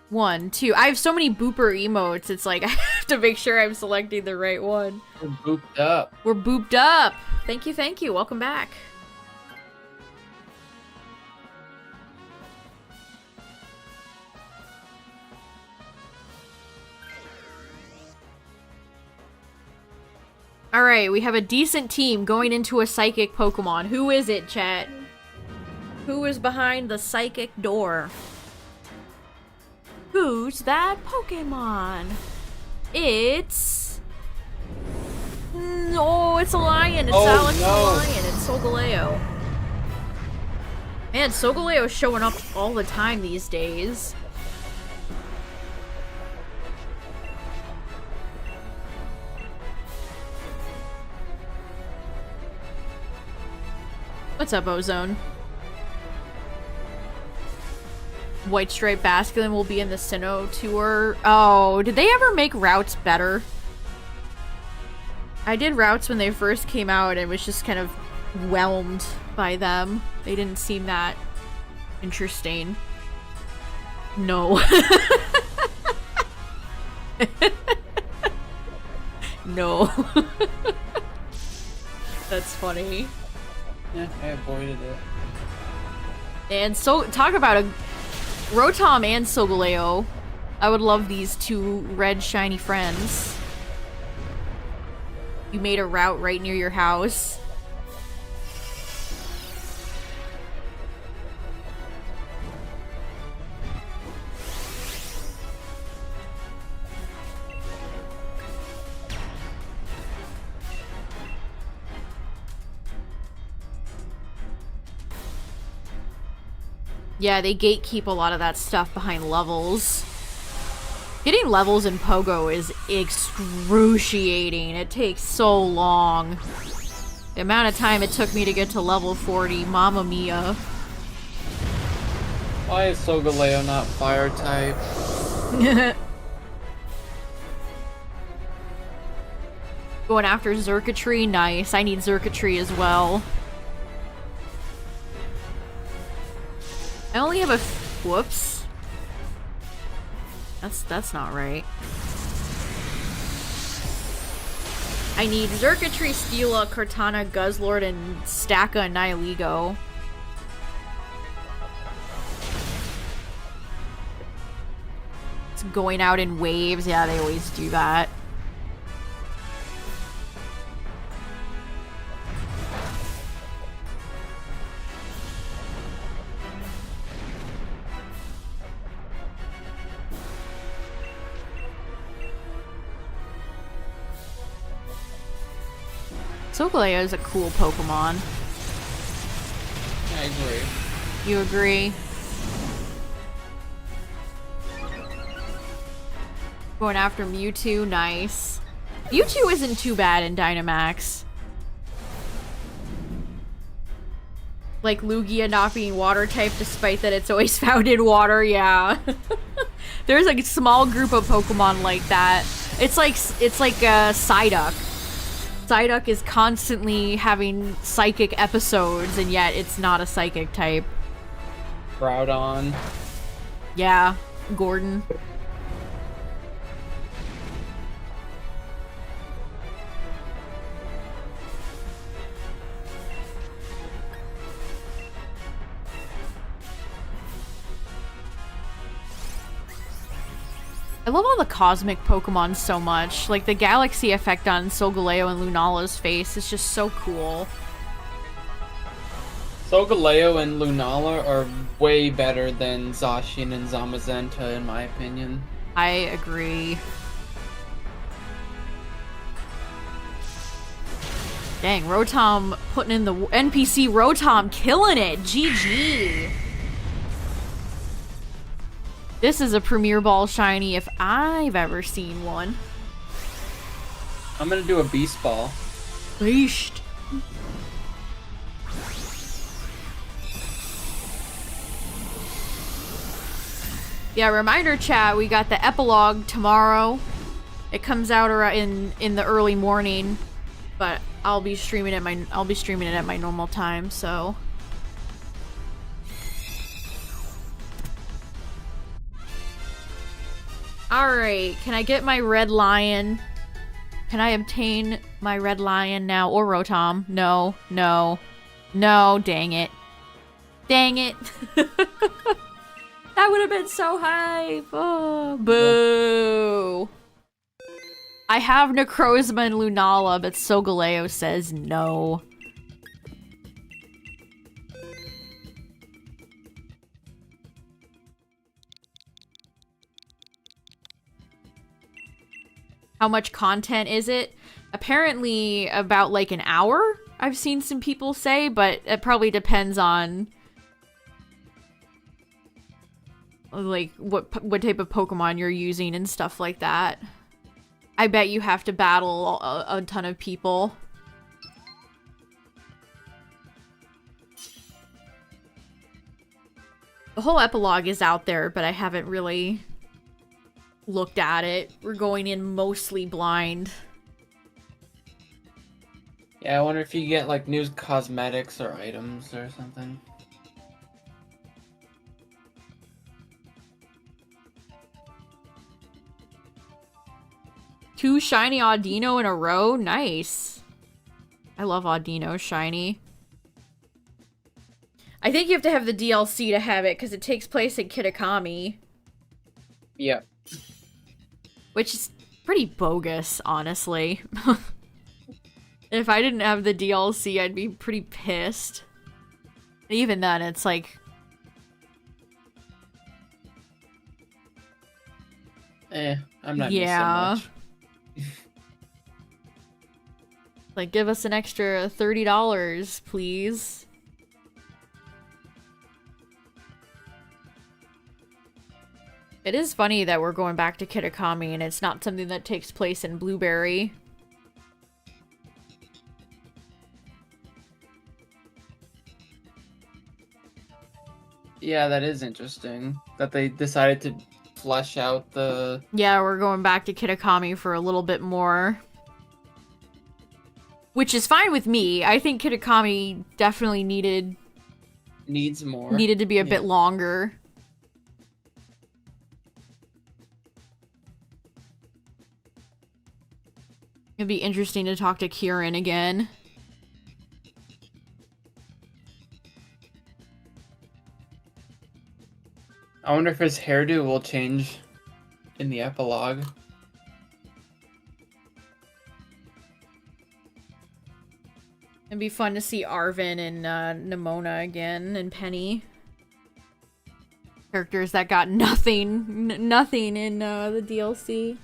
1, 2. I have so many booper emotes, it's like I have to make sure I'm selecting the right one. We're booped up. We're booped up. Thank you, thank you. Welcome back. Alright, we have a decent team going into a psychic Pokemon. Who is it, chat? Who is behind the psychic door? Who's that Pokemon? It's... No, it's a lion. It's Alex the lion. It's Solgaleo. Man, Solgaleo's showing up all the time these days. What's up, Ozone? White Stripe Basculin will be in the Sinnoh Tour. Oh, did they ever make routes better? I did routes when they first came out and was just kind of whelmed by them. They didn't seem that interesting. No. No. That's funny. Yeah, I avoided it. And so, talk about a Rotom and Solgaleo. I would love these 2 red shiny friends. You made a route right near your house. Yeah, they gatekeep a lot of that stuff behind levels. Getting levels in Pogo is excruciating. It takes so long. The amount of time it took me to get to level 40, mamma mia. Why is Solgaleo not fire type? Going after Xurkitree, nice. I need Xurkitree as well. I only have a whoops. That's not right. I need Xurkitree, Steela, Kartana, Guzzlord, and Stacka and Nihilego. It's going out in waves. Yeah, they always do that. Solgaleo is a cool Pokemon. I agree. You agree? Going after Mewtwo, nice. Mewtwo isn't too bad in Dynamax. Like Lugia not being water type despite that it's always found in water, yeah. There's like a small group of Pokemon like that. It's like Psyduck. Psyduck is constantly having psychic episodes, and yet it's not a psychic type. Groudon. Yeah, Gordon. I love all the cosmic Pokemon so much. Like, the galaxy effect on Solgaleo and Lunala's face is just so cool. Solgaleo and Lunala are way better than Zacian and Zamazenta, in my opinion. I agree. Dang, Rotom putting in the NPC Rotom, killing it. GG. This is a Premier Ball shiny if I've ever seen one. I'm gonna do a Beast Ball. Beast. Yeah, reminder chat, we got the epilogue tomorrow. It comes out in the early morning, but I'll be streaming it at my normal time, so alright, can I get my red lion? Can I obtain my red lion now? Or Rotom? No, no, no, dang it. Dang it. That would have been so hype. Oh, boo. I have Necrozma and Lunala, but Solgaleo says no. How much content is it? Apparently about like an hour, I've seen some people say, but it probably depends on like what type of Pokemon you're using and stuff like that. I bet you have to battle a ton of people. The whole epilogue is out there, but I haven't really looked at it. We're going in mostly blind. Yeah, I wonder if you get like new cosmetics or items or something. Two shiny Audino in a row? Nice. I love Audino shiny. I think you have to have the DLC to have it, because it takes place in Kitakami. Yeah. Which is pretty bogus, honestly. If I didn't have the DLC, I'd be pretty pissed. Even then, it's like... I'm not missing much. Like, give us an extra $30, please. It is funny that we're going back to Kitakami and it's not something that takes place in Blueberry. Yeah, that is interesting. That they decided to flesh out the... Yeah, we're going back to Kitakami for a little bit more. Which is fine with me. I think Kitakami definitely needs more. Needed to be a bit longer. It'd be interesting to talk to Kieran again. I wonder if his hairdo will change in the epilogue. It'd be fun to see Arvin and Nimona again, and Penny. Characters that got nothing in the DLC.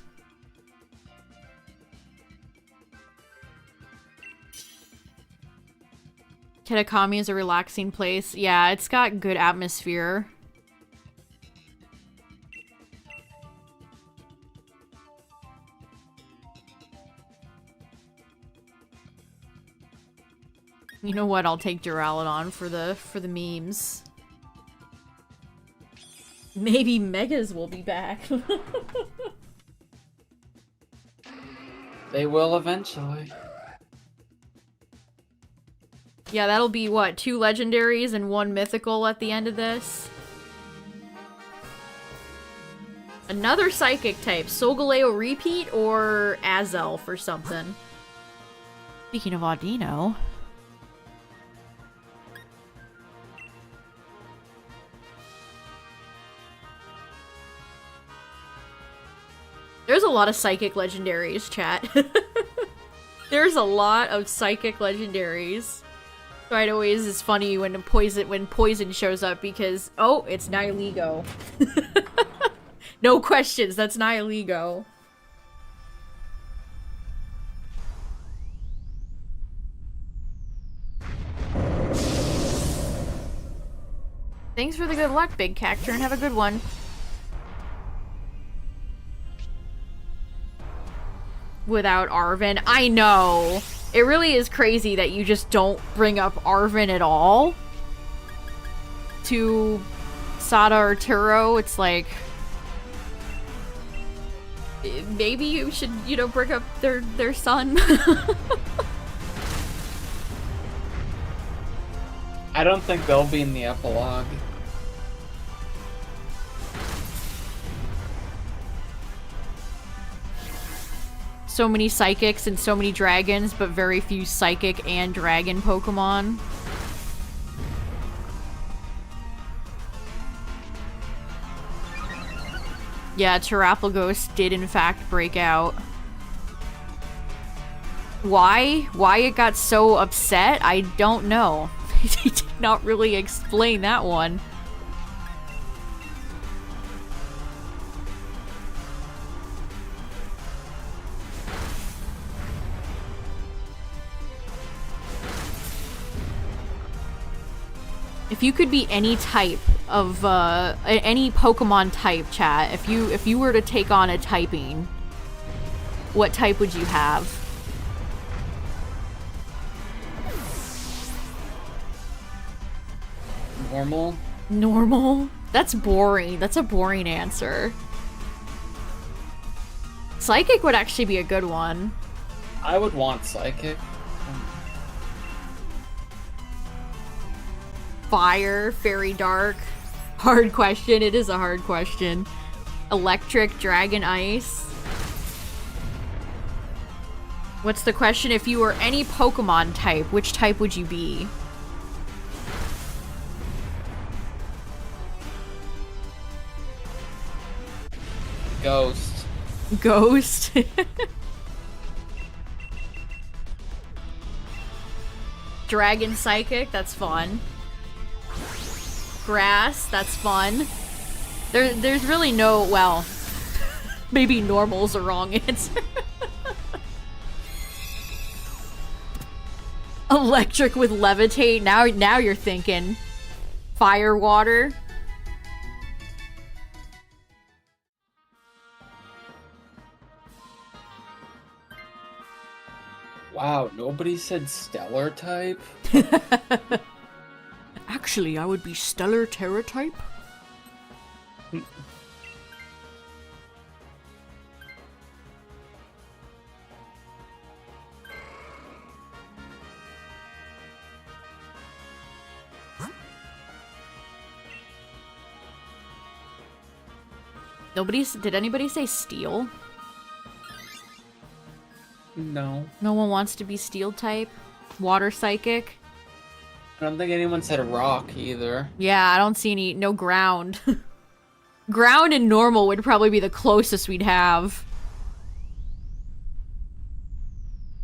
Kitakami is a relaxing place. Yeah, it's got good atmosphere. You know what? I'll take Duraludon for the memes. Maybe Megas will be back. They will eventually. Yeah, that'll be what? 2 legendaries and 1 mythical at the end of this. Another psychic type. Solgaleo repeat or Azelf or something. Speaking of Audino. There's a lot of psychic legendaries, chat. There's a lot of psychic legendaries. Right, always is funny when poison shows up because it's Nihilego. No questions, that's Nihilego. Thanks for the good luck, Big Cactur, and have a good one. Without Arven, I know. It really is crazy that you just don't bring up Arven at all. To Sada or Turo, it's like... maybe you should, bring up their son. I don't think they'll be in the epilogue. So many psychics and so many dragons, but very few psychic and dragon Pokemon. Yeah, Terapagos did in fact break out. Why? Why it got so upset? I don't know. He did not really explain that one. If you could be any type of any Pokemon type, chat, if you were to take on a typing, what type would you have? Normal? Normal? That's boring. That's a boring answer. Psychic would actually be a good one. I would want Psychic. Fire, Fairy Dark. Hard question. It is a hard question. Electric, Dragon Ice. What's the question? If you were any Pokemon type, which type would you be? Ghost. Ghost? Dragon Psychic, that's fun. Grass, that's fun. There's really no, well, maybe normal's the wrong answer. Electric with Levitate, now you're thinking. Fire, Water. Wow, nobody said Stellar type? Actually, I would be Stellar Terra type. Did anybody say Steel? No. No one wants to be Steel type? Water Psychic? I don't think anyone said Rock either. Yeah, I don't see no Ground. Ground and Normal would probably be the closest we'd have.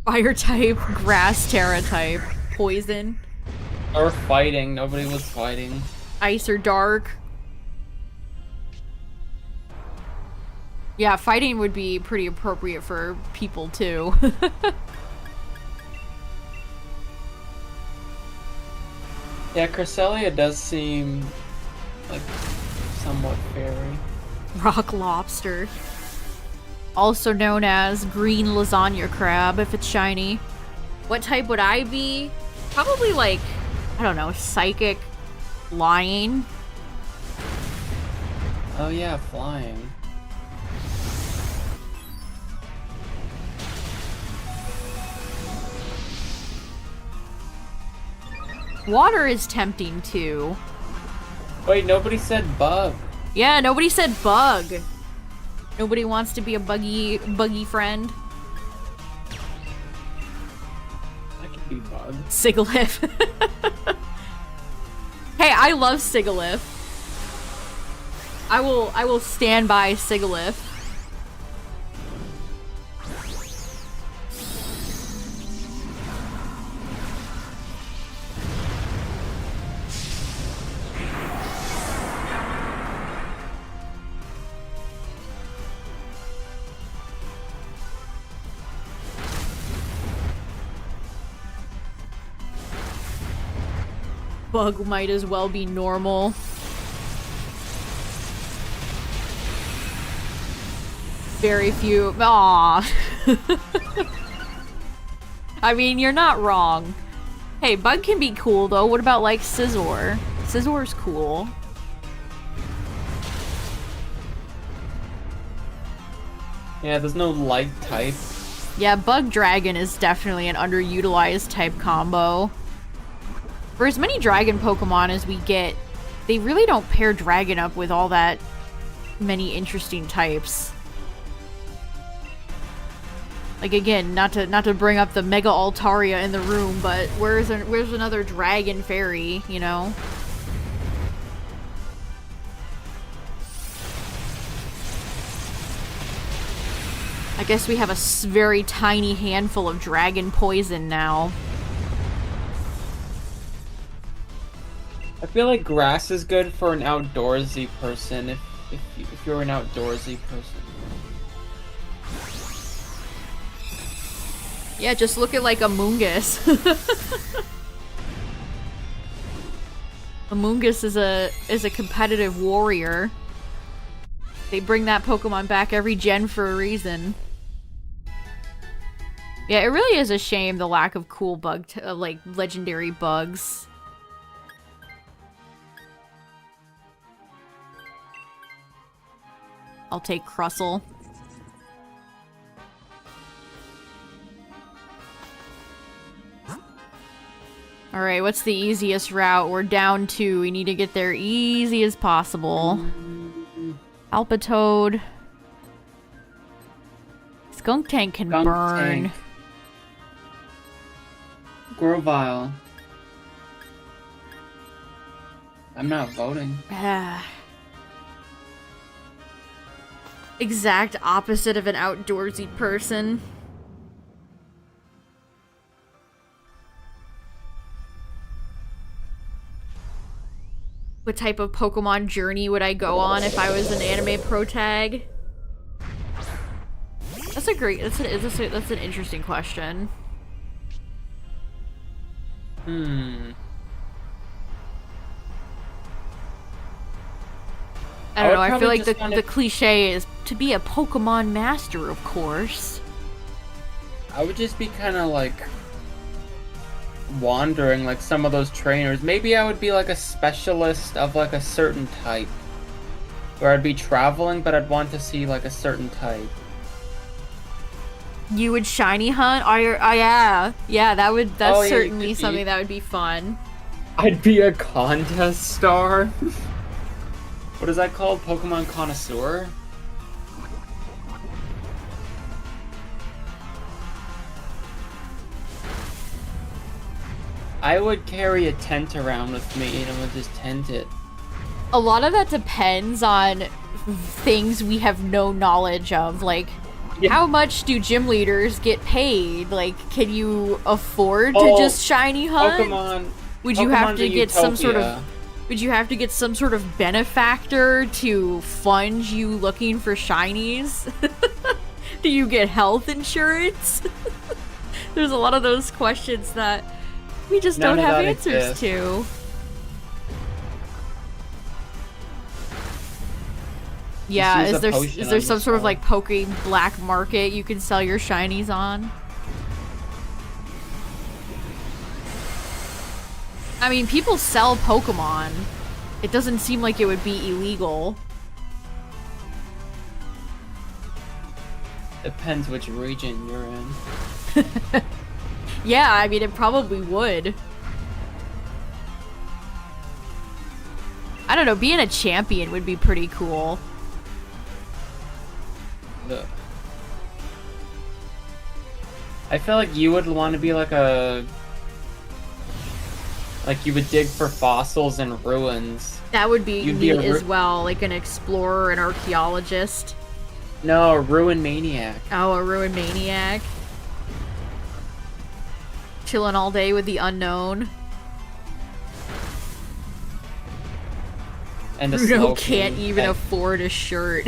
Fire type, Grass Terra type, Poison. Or Fighting, nobody was Fighting. Ice or Dark. Yeah, Fighting would be pretty appropriate for people too. Yeah, Cresselia does seem like somewhat fairy. Rock Lobster. Also known as Green Lasagna Crab if it's shiny. What type would I be? Probably like, I don't know, Psychic Flying. Oh yeah, Flying. Water is tempting too. Wait, nobody said Bug. Yeah, nobody said Bug. Nobody wants to be a buggy friend. I could be Bug. Sigilyph. Hey, I love Sigilyph. I will stand by Sigilyph. Bug might as well be normal. Very few. Aww. I mean, you're not wrong. Hey, Bug can be cool though. What about like Scizor? Scizor's cool. Yeah, there's no light type. Yeah, Bug Dragon is definitely an underutilized type combo. For as many Dragon Pokemon as we get, they really don't pair Dragon up with all that many interesting types. Like again, not to bring up the Mega Altaria in the room, but where's another Dragon Fairy, you know? I guess we have a very tiny handful of Dragon Poison now. I feel like grass is good for an outdoorsy person if you're an outdoorsy person. Yeah, just look at like Amoonguss. Amoonguss is a competitive warrior. They bring that Pokemon back every gen for a reason. Yeah, it really is a shame the lack of cool bug like legendary bugs. I'll take Crustle. Alright, what's the easiest route? We're down 2. We need to get there easy as possible. Alpatoad. Skuntank can burn. Grovyle. I'm not voting. Exact opposite of an outdoorsy person. What type of Pokemon journey would I go on if I was an anime protag? That's a great. That's an interesting question. I don't know. I feel like the cliche is to be a Pokemon master, of course. I would just be kind of like wandering like some of those trainers. Maybe I would be like a specialist of like a certain type. Where I'd be traveling, but I'd want to see like a certain type. You would shiny hunt? Yeah, that's certainly something that would be fun. I'd be a contest star. What is that called? Pokemon Connoisseur? I would carry a tent around with me and I would just tent it. A lot of that depends on things we have no knowledge of, like how much do gym leaders get paid? Like, can you afford to just shiny hunt? Would you have to get some sort of benefactor to fund you looking for shinies? Do you get health insurance? There's a lot of those questions that we just don't have answers to. Yeah, is there some sort of like poke black market you can sell your shinies on? I mean, people sell Pokemon. It doesn't seem like it would be illegal. Depends which region you're in. Yeah, I mean, it probably would. I don't know, being a champion would be pretty cool. I feel like you would want to be like a... Like, you would dig for fossils and ruins. That would be neat as well, like an explorer, an archaeologist. No, a ruin maniac. Oh, a ruin maniac. Chilling all day with the unknown. And Bruno can't even afford a shirt.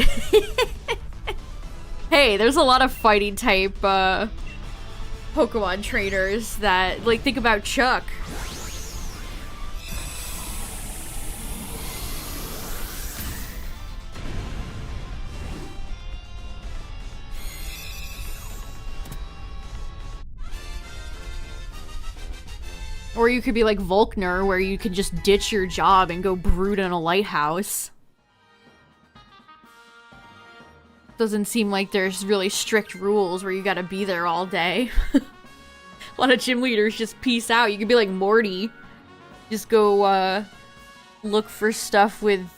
Hey, there's a lot of fighting type Pokemon trainers that, like, think about Chuck. Or you could be like Volkner, where you could just ditch your job and go brood in a lighthouse. Doesn't seem like there's really strict rules where you gotta be there all day. A lot of gym leaders just peace out. You could be like Morty. Just go, look for stuff with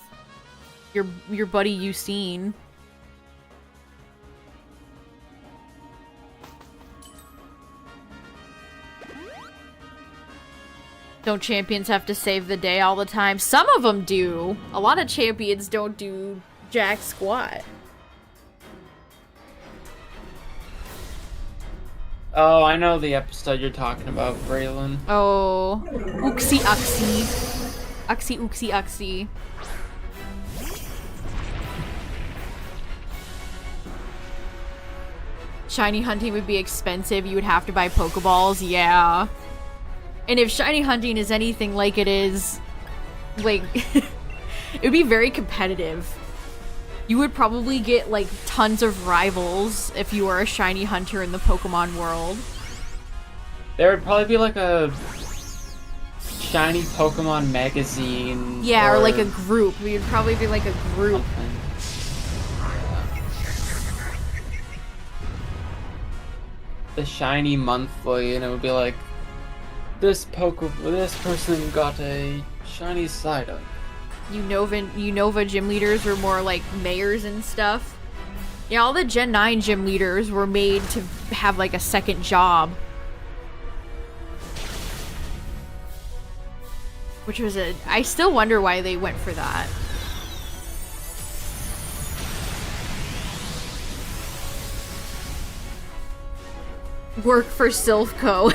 your buddy Eusine. Don't champions have to save the day all the time? Some of them do. A lot of champions don't do jack squat. Oh, I know the episode you're talking about, Braylon. Oh. Oopsie uxie. Uxie oopsie uxie. Shiny hunting would be expensive. You would have to buy Pokeballs. Yeah. And if shiny hunting is anything like it is, like, it would be very competitive. You would probably get, like, tons of rivals if you were a shiny hunter in the Pokemon world. There would probably be, like, a shiny Pokemon magazine. Yeah, or like a group. You'd probably be, like, a group. The shiny monthly, and it would be like, this person got a shiny Psyduck. Unova gym leaders were more like mayors and stuff. Yeah, all the Gen 9 gym leaders were made to have like a second job. Which was I still wonder why they went for that. Work for Silphco.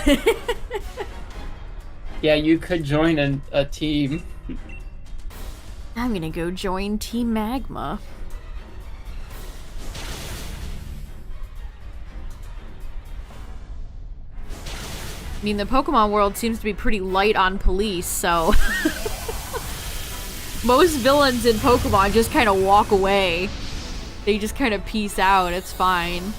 Yeah, you could join a team. I'm gonna go join Team Magma. I mean, the Pokemon world seems to be pretty light on police, so... Most villains in Pokemon just kind of walk away. They just kind of peace out, it's fine.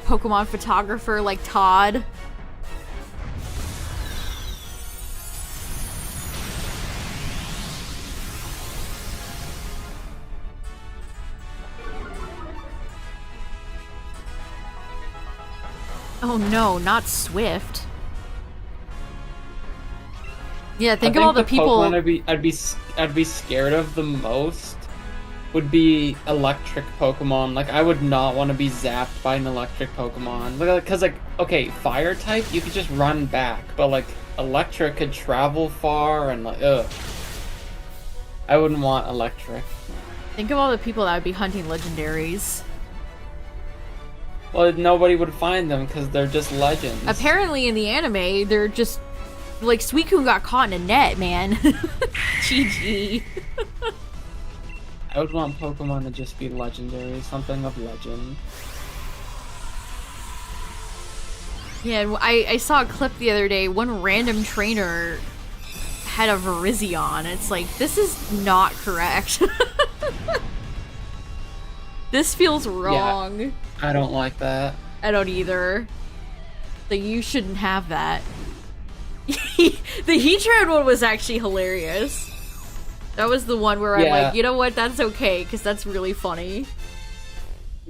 Pokemon photographer like Todd. Oh no, not Swift. Yeah, think of all the people. Pokemon I'd be scared of the most would be electric Pokemon. Like, I would not want to be zapped by an electric Pokemon. Because, like, okay, fire type, you could just run back. But, like, electric could travel far and, like, ugh. I wouldn't want electric. Think of all the people that would be hunting legendaries. Well, nobody would find them because they're just legends. Apparently, in the anime, they're just... Like, Suicune got caught in a net, man. GG. I would want Pokemon to just be legendary, something of legend. Yeah, I saw a clip the other day. One random trainer had a Virizion. It's like, this is not correct. This feels wrong. Yeah, I don't like that. I don't either. Like, you shouldn't have that. The Heatran one was actually hilarious. That was the one where I'm like, you know what, that's okay, because that's really funny.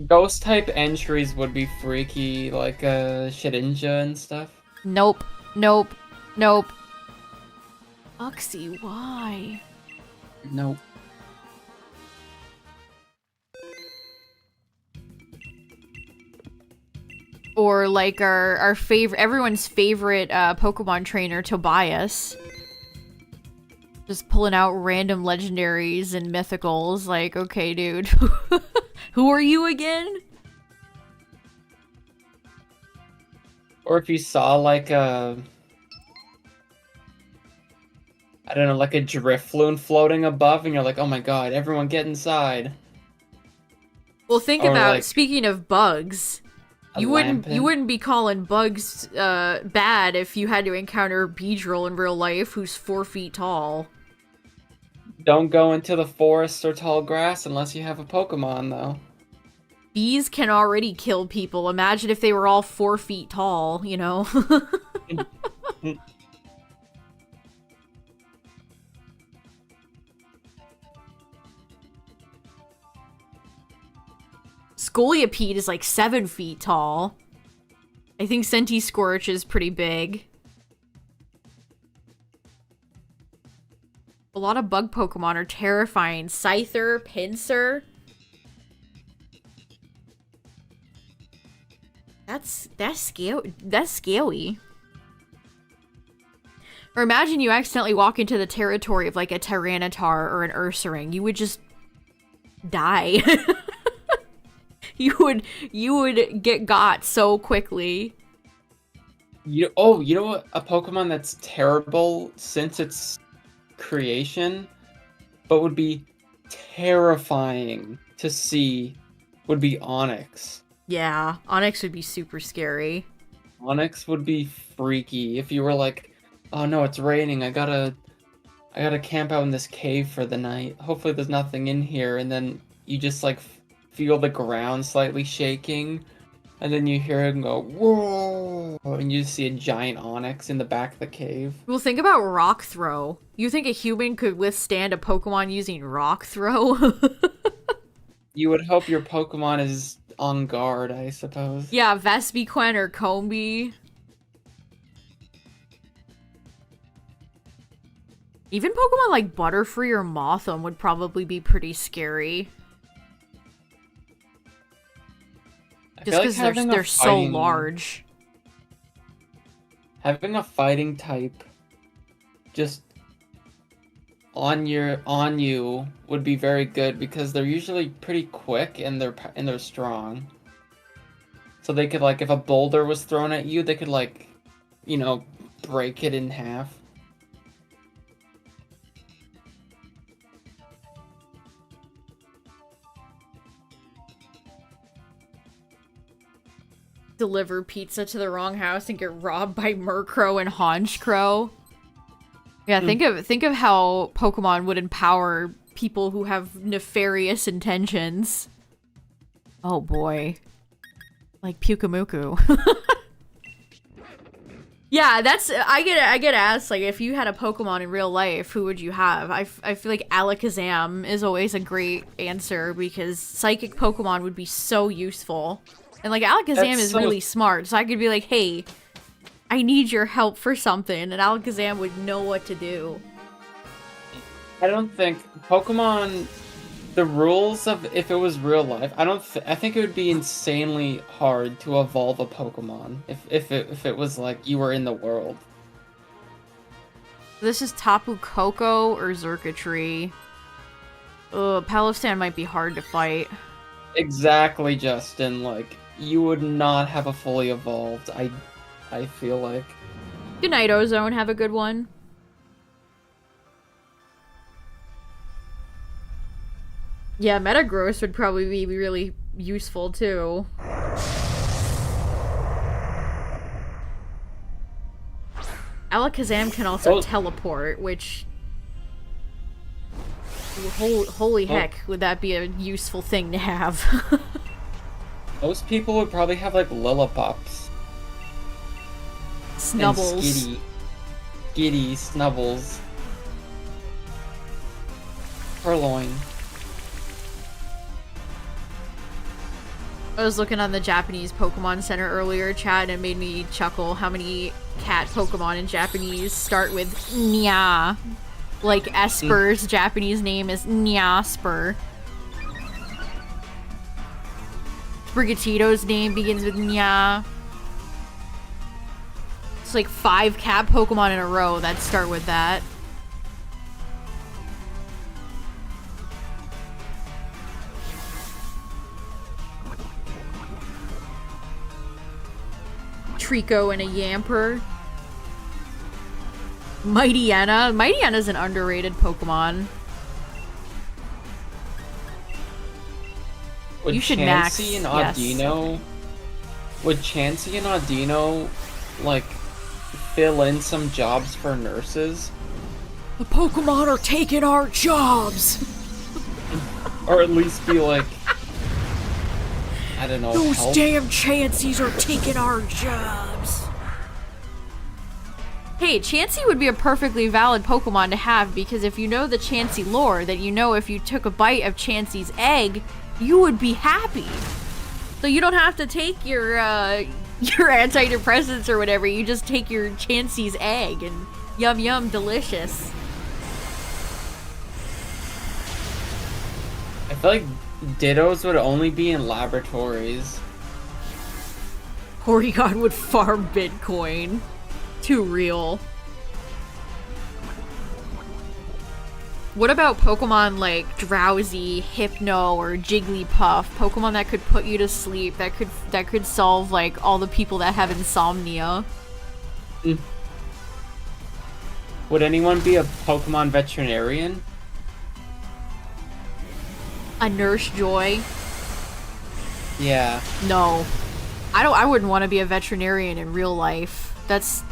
Ghost type entries would be freaky, like Shedinja and stuff. Nope. Nope. Nope. Uxie, why? Nope. Or like our favorite, everyone's favorite Pokemon trainer, Tobias. Just pulling out random legendaries and mythicals. Like, okay, dude. Who are you again? Or if you saw like a... I don't know, like a Drifloon floating above and you're like, oh my god, everyone get inside. Well, think about, like, speaking of bugs, you Lampent. wouldn't be calling bugs bad if you had to encounter Beedrill in real life who's 4 feet tall. Don't go into the forest or tall grass unless you have a Pokemon, though. Bees can already kill people. Imagine if they were all 4 feet tall, you know? Scolipede is like 7 feet tall. I think Centiskorch is pretty big. A lot of bug Pokemon are terrifying. Scyther, Pinsir. That's scary. Or imagine you accidentally walk into the territory of like a Tyranitar or an Ursaring. You would just die. You would get got so quickly. You know what? A Pokemon that's terrible since its creation, but would be terrifying to see, would be Onix. Yeah, Onix would be super scary. Onix would be freaky if you were like, oh no, it's raining. I gotta camp out in this cave for the night. Hopefully there's nothing in here, and then you just like feel the ground slightly shaking, and then you hear it go, whoa, and you see a giant Onix in the back of the cave. Well, think about Rock Throw. You think a human could withstand a Pokemon using Rock Throw? You would hope your Pokemon is on guard, I suppose. Yeah, Vespiquen or Combee. Even Pokemon like Butterfree or Mothim would probably be pretty scary. Just because they're so large. Having a fighting type just on you would be very good because they're usually pretty quick and they're strong. So they could, like, if a boulder was thrown at you, they could, like, you know, break it in half. Deliver pizza to the wrong house and get robbed by Murkrow and Honchkrow. Yeah, think of how Pokemon would empower people who have nefarious intentions. Oh boy. Like Pyukumuku. Yeah, I get asked, like, if you had a Pokemon in real life, who would you have? I feel like Alakazam is always a great answer because psychic Pokemon would be so useful. And, like, Alakazam is really smart, so I could be like, hey, I need your help for something, and Alakazam would know what to do. I don't think Pokemon, the rules of if it was real life, I think it would be insanely hard to evolve a Pokemon if it was like you were in the world. This is Tapu Koko or Xurkitree. Ugh, Palafsan might be hard to fight. Exactly, Justin. Like, you would not have a fully evolved, I feel like. Good night, Ozone. Have a good one. Yeah, Metagross would probably be really useful, too. Alakazam can also teleport, which... Holy heck, would that be a useful thing to have. Most people would probably have, like, Lillipups. Snubbles. And Skitty, Snubbles. Purloin. I was looking on the Japanese Pokemon Center earlier, chat, and it made me chuckle how many cat Pokemon in Japanese start with Nya. Like Esper's Japanese name is Nyasper. Brigatito's name begins with Nya. It's like 5 cat Pokemon in a row that start with that. Trico and a Yamper. Mightyena. Mightyena's an underrated Pokemon. You should max. Chansey and Audino, yes. Would Chansey and Audino, like, fill in some jobs for nurses? The Pokemon are taking our jobs! Or at least be like, I don't know, Those help? damn Chanseys are taking our jobs! Hey, Chansey would be a perfectly valid Pokemon to have, because if you know the Chansey lore, that you know if you took a bite of Chansey's egg, you would be happy. So you don't have to take your antidepressants or whatever, you just take your Chansey's egg, and yum yum, delicious. I feel like Dittos would only be in laboratories. Porygon would farm Bitcoin. Too real. What about Pokemon like Drowsy, Hypno, or Jigglypuff? Pokemon that could put you to sleep, that could solve like all the people that have insomnia. Would anyone be a Pokemon veterinarian? A Nurse Joy? Yeah. No. I wouldn't want to be a veterinarian in real life. That's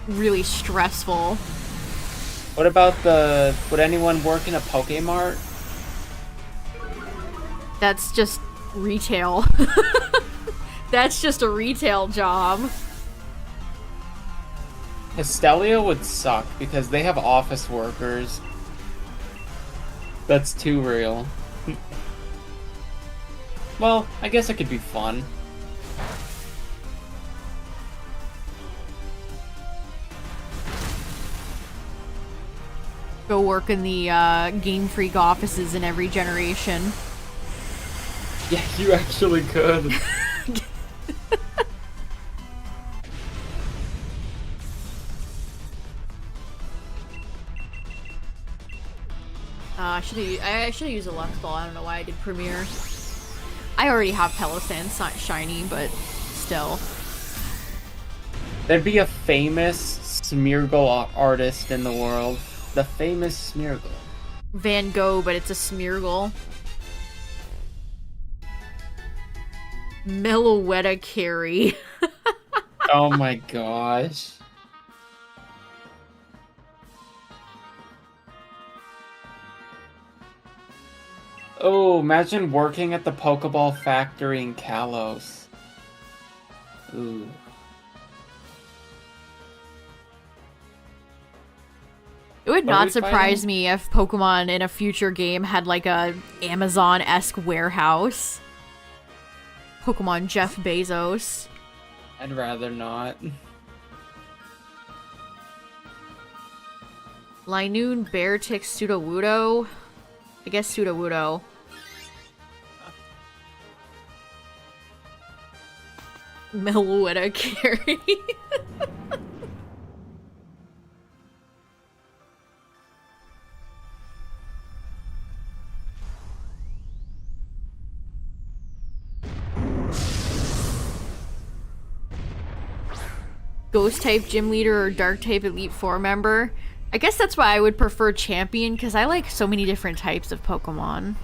really stressful. What about would anyone work in a Pokemart? That's just retail. That's just a retail job. Estelia would suck because they have office workers. That's too real. Well, I guess it could be fun. Go work in the Game Freak offices in every generation. Yeah, you actually could. I should have used a Lux Ball. I don't know why I did Premiere. I already have Palossand shiny, but still. There'd be a famous Smeargle artist in the world. The famous Smeargle. Van Gogh, but it's a Smeargle. Meloetta Carry. Oh my gosh. Oh, imagine working at the Pokeball factory in Kalos. Ooh. It would not surprise me if Pokemon in a future game had like a Amazon-esque warehouse. Pokemon Jeff Bezos. I'd rather not. Linoon, Beartic, Sudowoodo. I guess Sudowoodo. Meloetta Carry. Ghost type gym leader or dark type Elite Four member. I guess that's why I would prefer champion, because I like so many different types of Pokemon.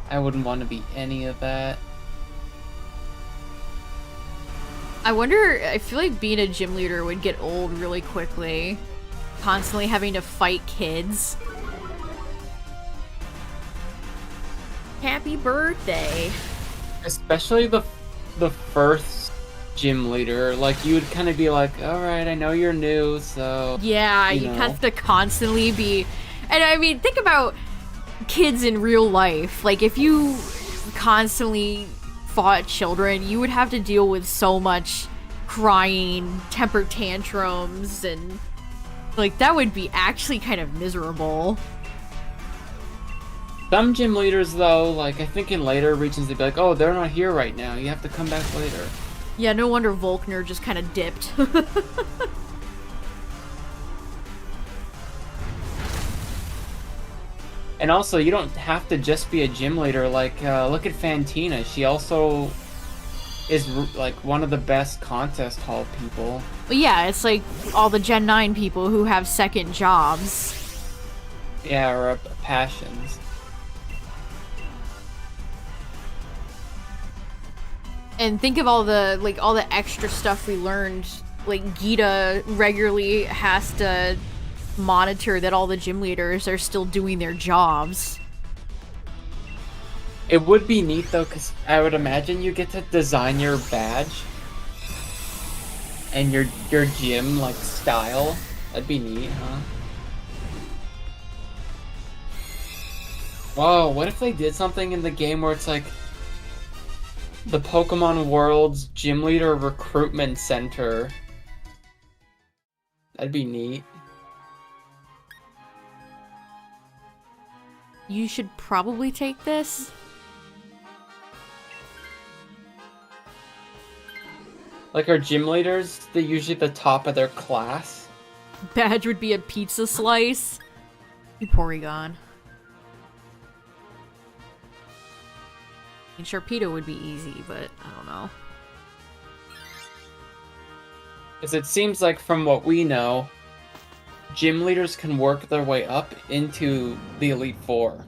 I wouldn't want to be any of that. I wonder, I feel like being a gym leader would get old really quickly. Constantly having to fight kids. Happy birthday. Especially the first gym leader. Like, you would kind of be like, alright, I know you're new, so... Yeah, you have to constantly be... And I mean, think about kids in real life. Like, if you constantly fought children, you would have to deal with so much crying, temper tantrums, and... Like, that would be actually kind of miserable. Some gym leaders, though, like, I think in later regions, they'd be like, oh, they're not here right now, you have to come back later. Yeah, no wonder Volkner just kind of dipped. And also, you don't have to just be a gym leader. Like, look at Fantina. She also is, like, one of the best contest hall people. But yeah, it's like all the Gen 9 people who have second jobs. Yeah, or passions. And think of all the, like, all the extra stuff we learned like Gita regularly has to monitor that all the gym leaders are still doing their jobs. It would be neat though, because I would imagine you get to design your badge and your gym like style. That'd be neat, huh? Whoa, what if they did something in the game where it's like the Pokemon World's Gym Leader Recruitment Center? That'd be neat. You should probably take this. Like our gym leaders, they're usually the top of their class. Badge would be a pizza slice. You Porygon. And Sharpedo would be easy, but I don't know. Because it seems like from what we know, gym leaders can work their way up into the Elite Four.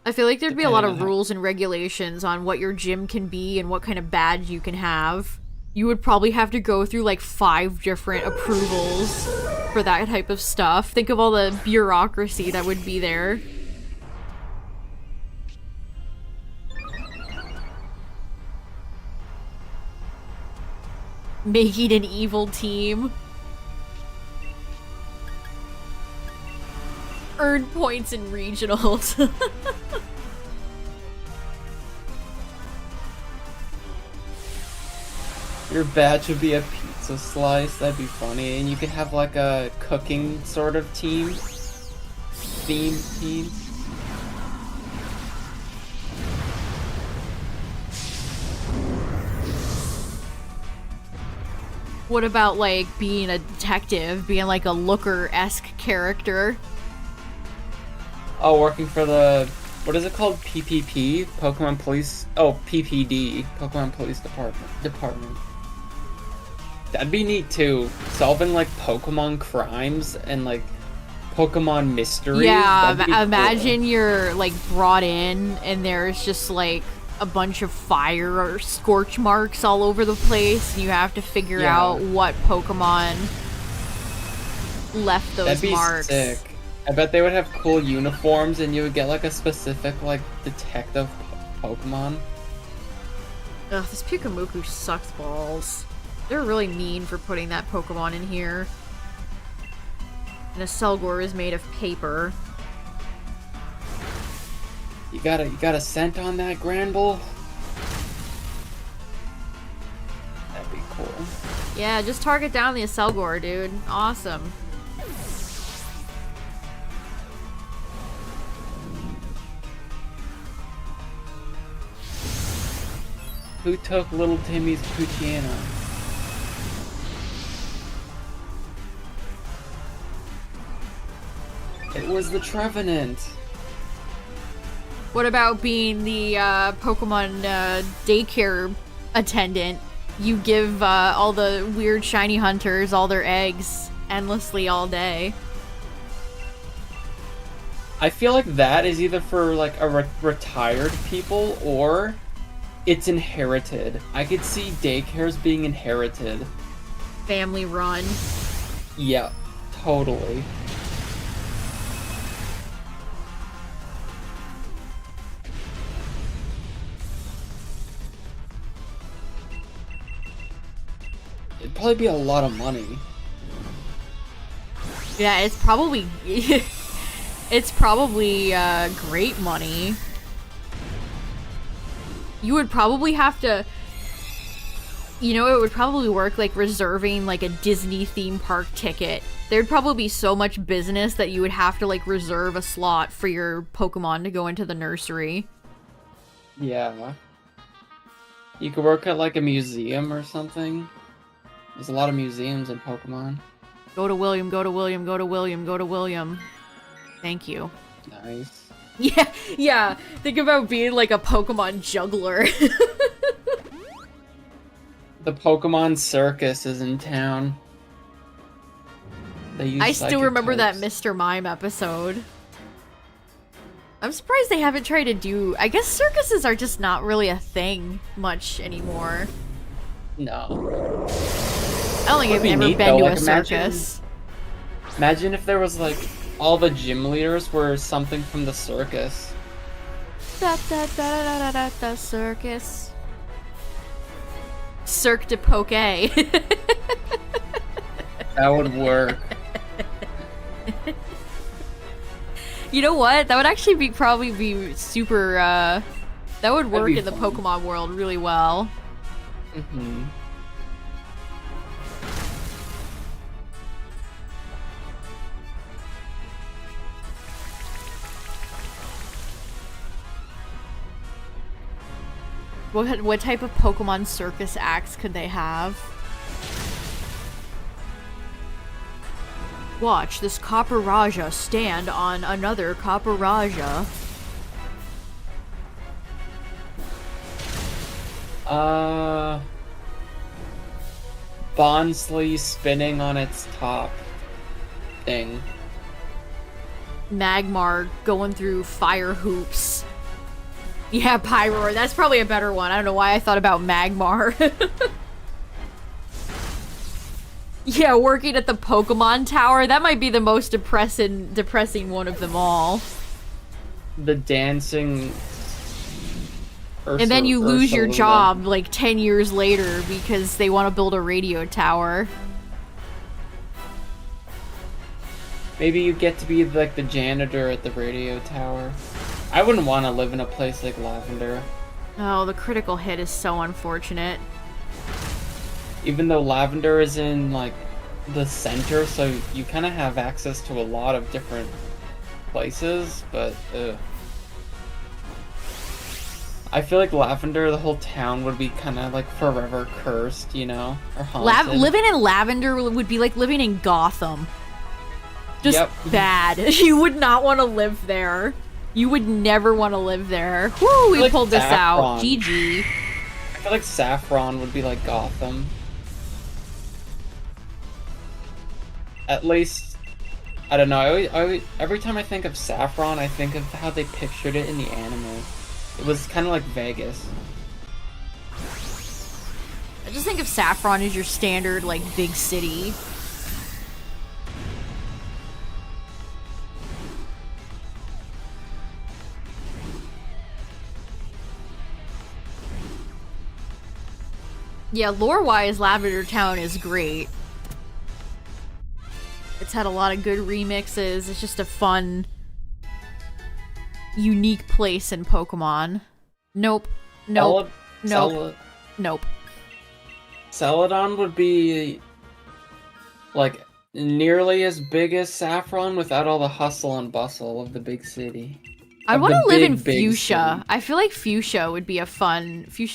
I feel like there'd be a lot of rules and regulations on what your gym can be and what kind of badge you can have. You would probably have to go through like 5 different approvals for that type of stuff. Think of all the bureaucracy that would be there. Making an evil team. Earn points in regionals. Your badge would be a pizza slice. That'd be funny. And you could have like a cooking sort of team. Theme team. What about like being a detective, being like a Looker-esque character? Oh, working for the, what is it called? PPP? Pokemon Police, oh, PPD, Pokemon Police Department. That'd be neat too. Solving like Pokemon crimes and like Pokemon mysteries. Yeah, imagine you're like brought in and there's just like a bunch of fire or scorch marks all over the place, and you have to figure out what Pokemon left those That'd be marks. Sick. I bet they would have cool uniforms, and you would get like a specific like detective Pokemon. Ugh, this Pikamuku sucks balls. They're really mean for putting that Pokemon in here. And the Selgor is made of paper. You got a scent on that, Granbull? That'd be cool. Yeah, just target down the Selgor, dude. Awesome. Who took little Timmy's Poochyena? It was the Trevenant. What about being the Pokemon daycare attendant? You give all the weird shiny hunters all their eggs endlessly all day. I feel like that is either for like a retired people or it's inherited. I could see daycares being inherited. Family run. Yeah, totally. It'd probably be a lot of money. Yeah, it's probably it's probably great money. You would probably have to, you know, it would probably work like reserving like a Disney theme park ticket. There'd probably be so much business that you would have to like reserve a slot for your Pokemon to go into the nursery. Yeah. You could work at like a museum or something. There's a lot of museums in Pokemon. Go to William, go to William, go to William, go to William. Thank you. Nice. Yeah. Think about being like a Pokemon juggler. The Pokemon Circus is in town. I still remember that Mr. Mime episode. I'm surprised they haven't tried to do... I guess circuses are just not really a thing much anymore. No. don't think I've ever been to a circus. Imagine if there was, like, all the gym leaders were something from the circus. Da circus. Cirque de Poke. That would work. You know what? That would actually probably be super, that would work in the Pokemon world really well. Mm-hmm. What type of Pokemon circus acts could they have? Watch this Copper Raja stand on another Copper Raja. Bonsly spinning on its top thing. Magmar going through fire hoops. Yeah, Pyroar. That's probably a better one. I don't know why I thought about Magmar. Yeah, working at the Pokemon Tower. That might be the most depressing one of them all. The dancing... and then you lose your job, like, 10 years later because they want to build a radio tower. Maybe you get to be, like, the janitor at the radio tower. I wouldn't want to live in a place like Lavender. Oh, the critical hit is so unfortunate. Even though Lavender is in, like, the center, so you kind of have access to a lot of different places, but, I feel like Lavender, the whole town would be kind of, like, forever cursed, you know? Or haunted. Living in Lavender would be like living in Gotham. Just bad. You would not want to live there. You would never want to live there. Woo, we pulled this out. GG. I feel like Saffron would be like Gotham. At least, I don't know. Every time I think of Saffron, I think of how they pictured it in the anime. It was kind of like Vegas. I just think of Saffron as your standard, like, big city. Yeah, lore-wise, Lavender Town is great. It's had a lot of good remixes. It's just a fun, unique place in Pokemon. Nope. Nope. Nope. Nope. Celadon would be, like, nearly as big as Saffron without all the hustle and bustle of the big city. I want to live in Fuchsia. I feel like Fuchsia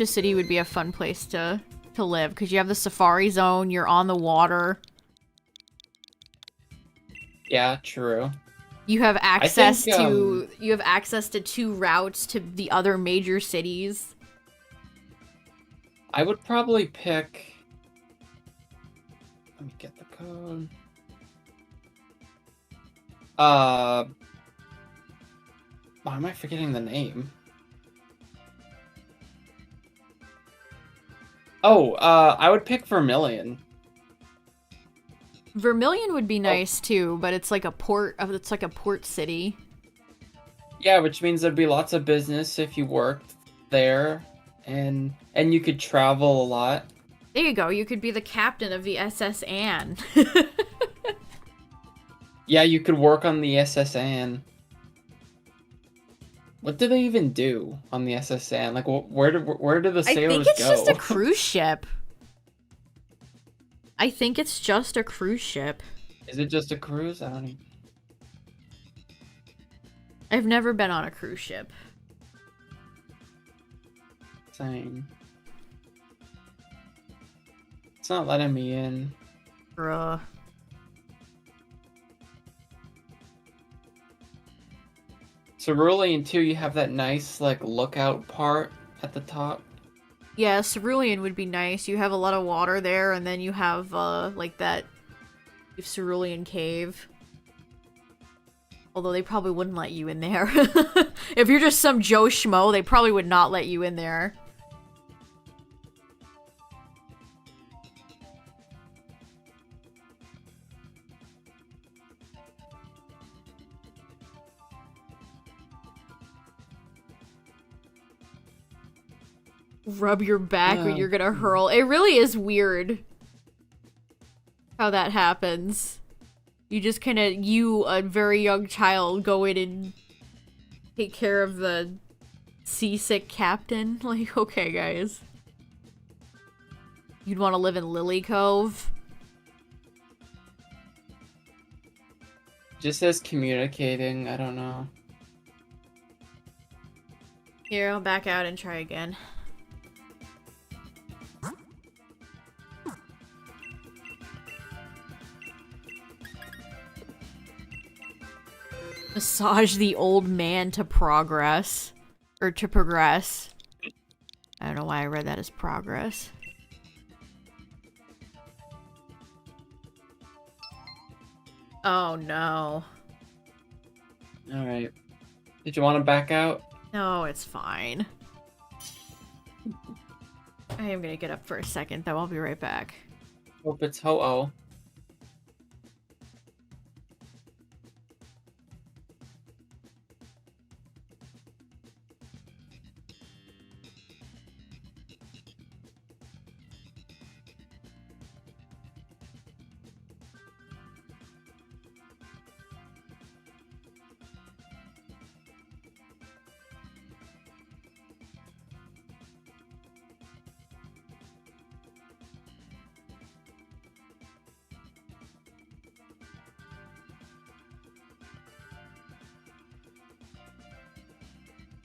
City would be a fun place to live, because you have the Safari Zone, you're on the water. Yeah, true. You have access to 2 routes to the other major cities. I would probably pick... Let me get the code. Why am I forgetting the name? Oh, I would pick Vermilion. Vermilion would be nice too, but it's like a port city. Yeah, which means there'd be lots of business if you worked there, and you could travel a lot. There you go. You could be the captain of the SS Anne. Yeah, you could work on the SS Anne. What do they even do on the SS Anne? Like, where do the sailors go? I think it's just a cruise ship. I think it's just a cruise ship. Is it just a cruise? I don't even... I've never been on a cruise ship. Same. It's not letting me in. Bruh. Cerulean too, you have that nice, like, lookout part at the top. Yeah, Cerulean would be nice. You have a lot of water there, and then you have, like that Cerulean Cave. Although they probably wouldn't let you in there. If you're just some Joe Schmo, they probably would not let you in there. rub your back when you're gonna hurl. It really is weird how that happens. You just kind of, a very young child, go in and take care of the seasick captain. Like, okay, guys. You'd want to live in Lily Cove? Just as communicating, I don't know. Here, I'll back out and try again. Massage the old man to progress. Or to progress. I don't know why I read that as progress. Oh no. Alright. Did you want to back out? No, it's fine. I am gonna get up for a second, though. I'll be right back. Hope it's Ho-Oh.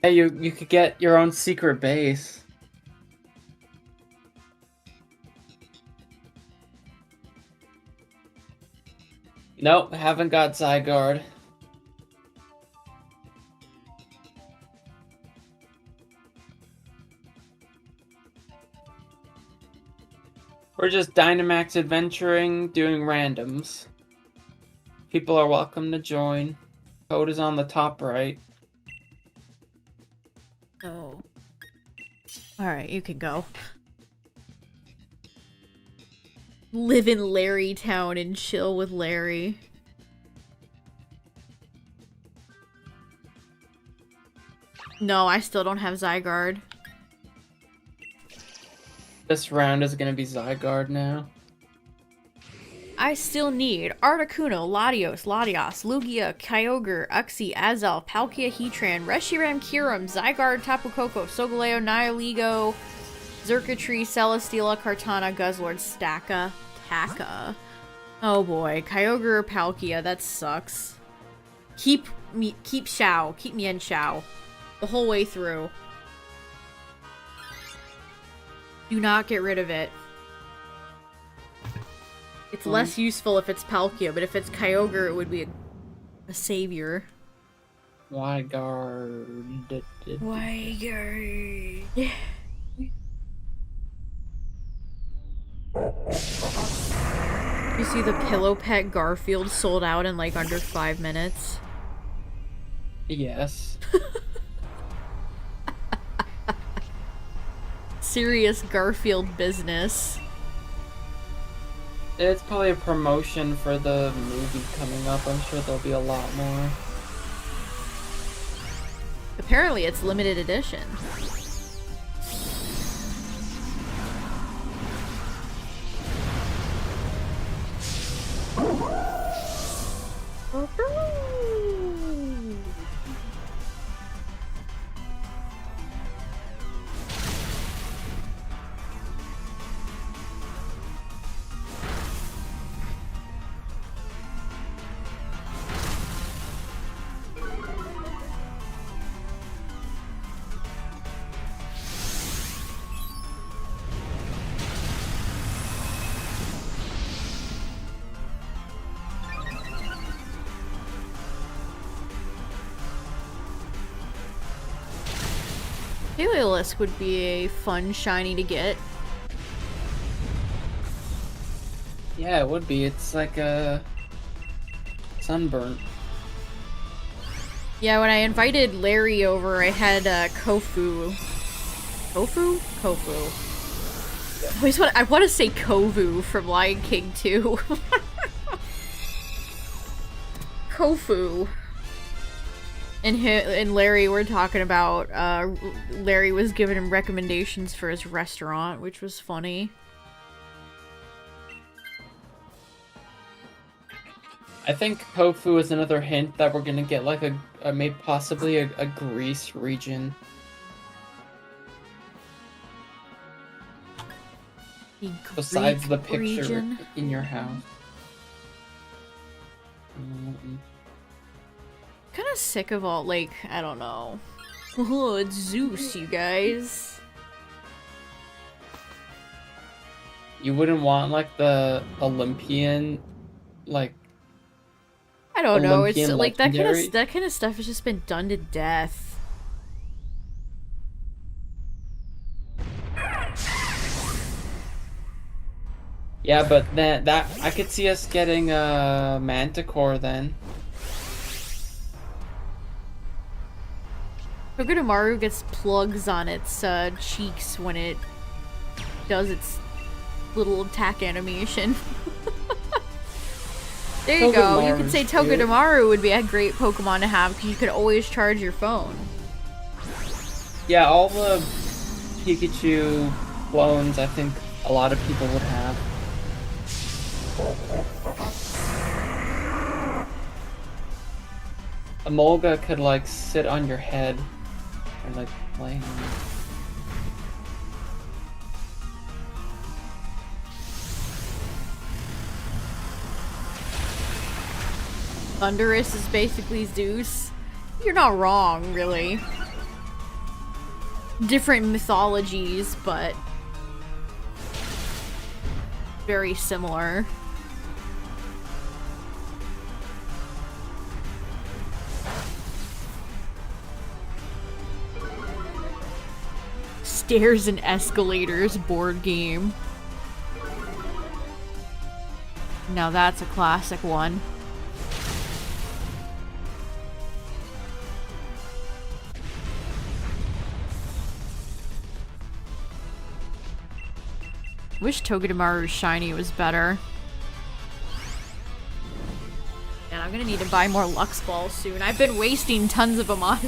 Hey, you could get your own secret base. Nope, haven't got Zygarde. We're just Dynamax adventuring, doing randoms. People are welcome to join. Code is on the top right. Oh. Alright, you can go. Live in Larry Town and chill with Larry. No, I still don't have Zygarde. This round is gonna be Zygarde now. I still need Articuno, Latios, Latias, Lugia, Kyogre, Uxie, Azel, Palkia, Heatran, Reshiram, Kyurem, Zygarde, Tapu Koko, Solgaleo, Nihilego, Xurkitree, Celesteela, Kartana, Guzzlord, Stacka, Taka. Oh boy, Kyogre or Palkia, that sucks. Keep Xiao. Keep me in Xiao. The whole way through. Do not get rid of it. It's less useful if it's Palkia, but if it's Kyogre, it would be a savior. Zygarde. Zygarde. You see the Pillow Pet Garfield sold out in like under 5 minutes? Yes. Serious Garfield business. It's probably a promotion for the movie coming up. I'm sure there'll be a lot more. Apparently it's limited edition. Heliolisk would be a fun shiny to get. Yeah, it would be. It's like a sunburn. Yeah, when I invited Larry over, I had Kofu. Kofu? Kofu. I want to say Kovu from Lion King 2. and Larry were talking about, Larry was giving him recommendations for his restaurant, which was funny. I think tofu is another hint that we're gonna get like maybe possibly a Greece region. Besides the picture region in your house. Kind of sick of all, like, I don't know. Oh, it's Zeus, you guys. You wouldn't want like the Olympian, like. I don't know. It's like that kind of stuff has just been done to death. Yeah, but that I could see us getting a Manticore then. Togedemaru gets plugs on its cheeks when it does its little attack animation. There you go. You could say Togedemaru would be a great Pokemon to have because you could always charge your phone. Yeah, all the Pikachu clones I think a lot of people would have. A Molga could like sit on your head and like play on you. Thundurus is basically Zeus. You're not wrong, really. Different mythologies, but very similar. Stairs and Escalators board game. Now that's a classic one. Wish Togedemaru's shiny was better. And I'm gonna need to buy more Lux Balls soon. I've been wasting tons of them on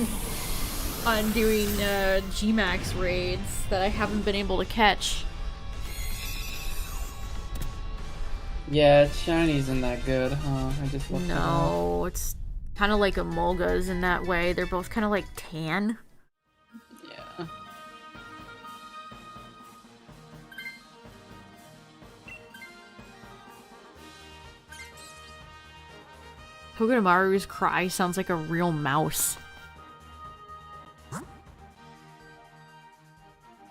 doing Gmax raids that I haven't been able to catch. Yeah, shiny isn't that good, huh? I just looked No, it's kind of like Emolga's in that way. They're both kind of like tan. Yeah. Togedemaru's cry sounds like a real mouse.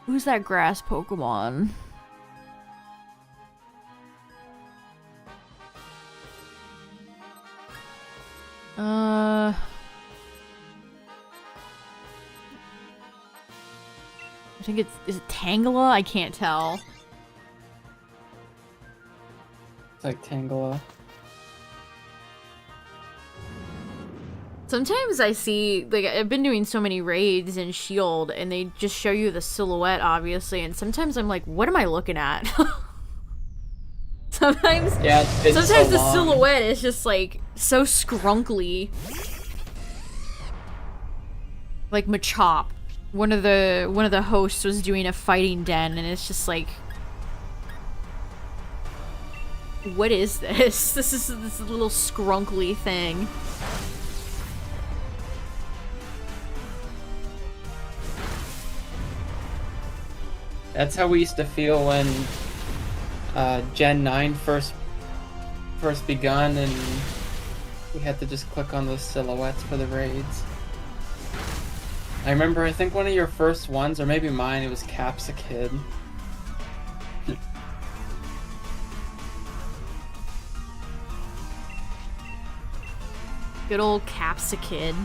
Who's that grass Pokemon? I think is it Tangela? I can't tell. It's like Tangela. Sometimes I see, like, I've been doing so many raids in Shield, and they just show you the silhouette, obviously, and sometimes I'm like, what am I looking at? Sometimes the silhouette is just, like, so scrunkly. Like Machop. One of the hosts was doing a fighting den, and it's just like, what is this? This is this little scrunkly thing. That's how we used to feel when Gen 9 first begun, and we had to just click on those silhouettes for the raids. I remember, I think one of your first ones, or maybe mine, it was Capsakid. Good old Capsakid.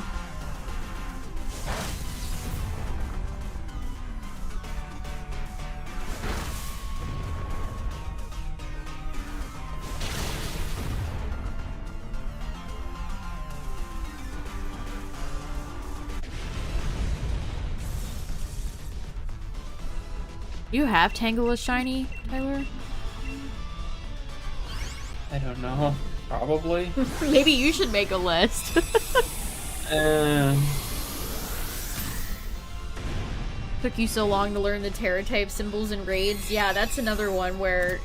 You have Tangela shiny, Tyler? I don't know. Probably. Maybe you should make a list. Took you so long to learn the Terra type symbols and raids. Yeah, that's another one where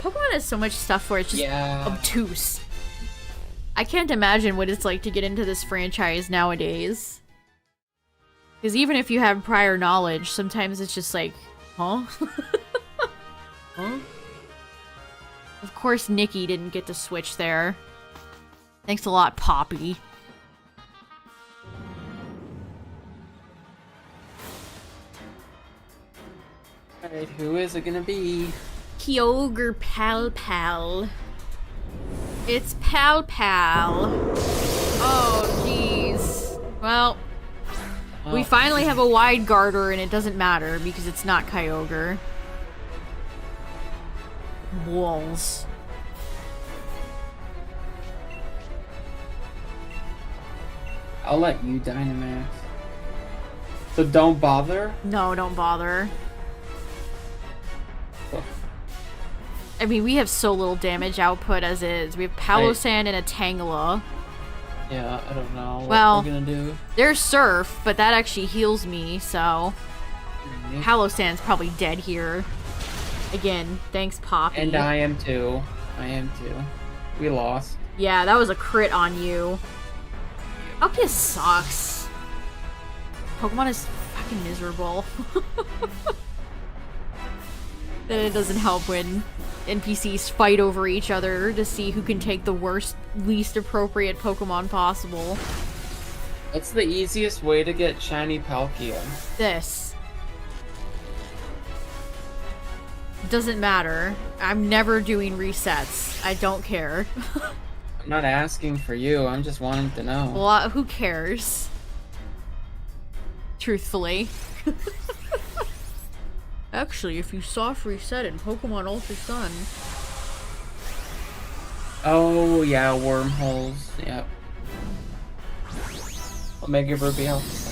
Pokemon has so much stuff where it's just obtuse. I can't imagine what it's like to get into this franchise nowadays. Because even if you have prior knowledge, sometimes it's just like, huh? Huh? Of course Nikki didn't get to switch there. Thanks a lot, Poppy. Alright, who is it gonna be? Kyogre Pal Pal. It's Pal Pal. Oh, jeez. Well, we finally have a wide garter and it doesn't matter because it's not Kyogre. Walls. I'll let you Dynamax. So don't bother? No, don't bother. I mean, we have so little damage output as is. We have Palossand and a Tangela. Yeah, I don't know what we're gonna do. There's Surf, but that actually heals me, so... Palossand's probably dead here. Again, thanks, Poppy. And I am too. I am too. We lost. Yeah, that was a crit on you. Palkia sucks. Pokemon is fucking miserable. Then it doesn't help when NPCs fight over each other to see who can take the worst, least appropriate Pokemon possible. What's the easiest way to get shiny Palkia? This. Doesn't matter. I'm never doing resets. I don't care. I'm not asking for you, I'm just wanting to know. Well, who cares? Truthfully. Actually, if you soft reset in Pokemon Ultra Sun. Oh, yeah, wormholes. Yep. Omega Ruby helps.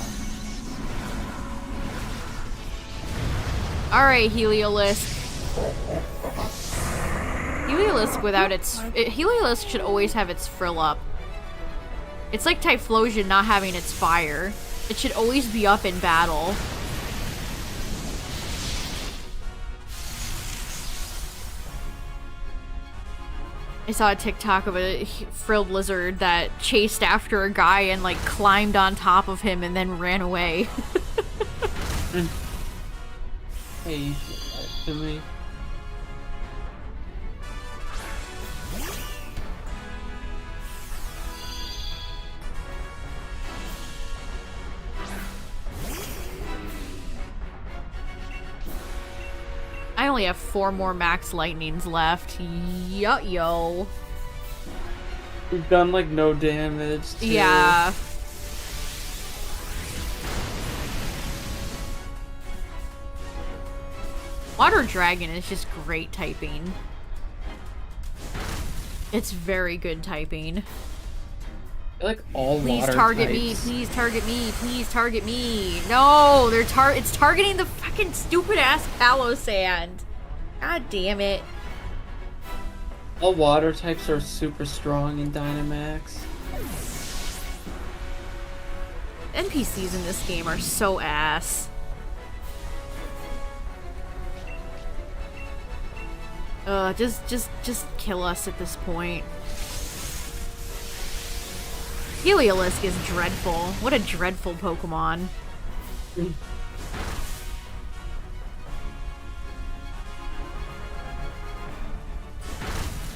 Alright, Heliolisk. Heliolisk without its... Heliolisk should always have its frill up. It's like Typhlosion not having its fire. It should always be up in battle. I saw a TikTok of a frilled lizard that chased after a guy and like climbed on top of him and then ran away. Hey, you should that to me. I only have 4 more max lightnings left. Yo. We've done like no damage. Too. Yeah. Water Dragon is just great typing. It's very good typing. I feel like all Please water target types. me, please target me, please target me. No, it's targeting the fucking stupid ass Palossand. God damn it. All water types are super strong in Dynamax. NPCs in this game are so ass. Just kill us at this point. Heliolisk is dreadful. What a dreadful Pokemon.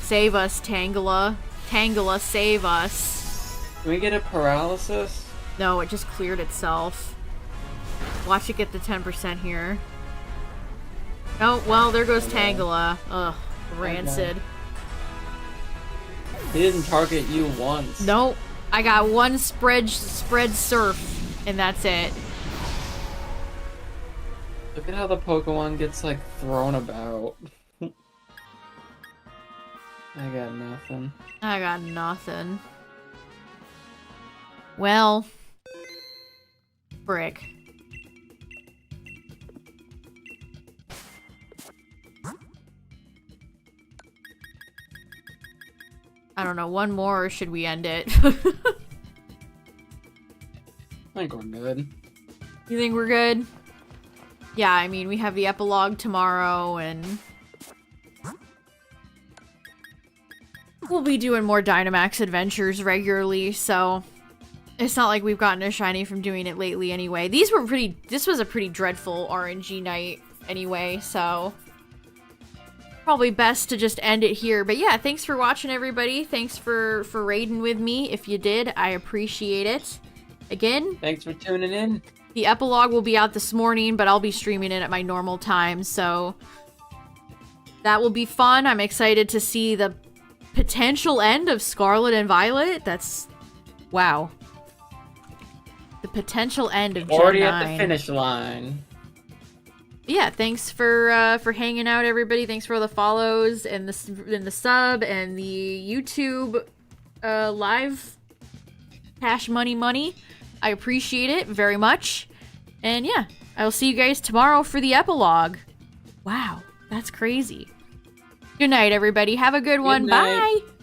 Save us, Tangela. Tangela, save us. Can we get a paralysis? No, it just cleared itself. Watch it get the 10% here. Oh, well, there goes Tangela. Ugh, rancid. He didn't target you once. Nope. I got one spread surf, and that's it. Look at how the Pokemon gets, like, thrown about. I got nothing. I got nothing. Well. Frick. I don't know, one more or should we end it? think we're good. You think we're good? Yeah, I mean, we have the epilogue tomorrow, and we'll be doing more Dynamax adventures regularly, so it's not like we've gotten a shiny from doing it lately anyway. This was a pretty dreadful RNG night anyway, so probably best to just end it here. But yeah, thanks for watching, everybody. Thanks for raiding with me. If you did, I appreciate it. Again, thanks for tuning in. The epilogue will be out this morning, but I'll be streaming it at my normal time, so that will be fun. I'm excited to see the potential end of Scarlet and Violet. That's... wow. The potential end of Gen 9. Already at the finish line. Yeah, thanks for hanging out, everybody. Thanks for all the follows and the sub and the YouTube live cash money. I appreciate it very much. And yeah, I will see you guys tomorrow for the epilogue. Wow, that's crazy. Good night, everybody. Have a good one. Night. Bye.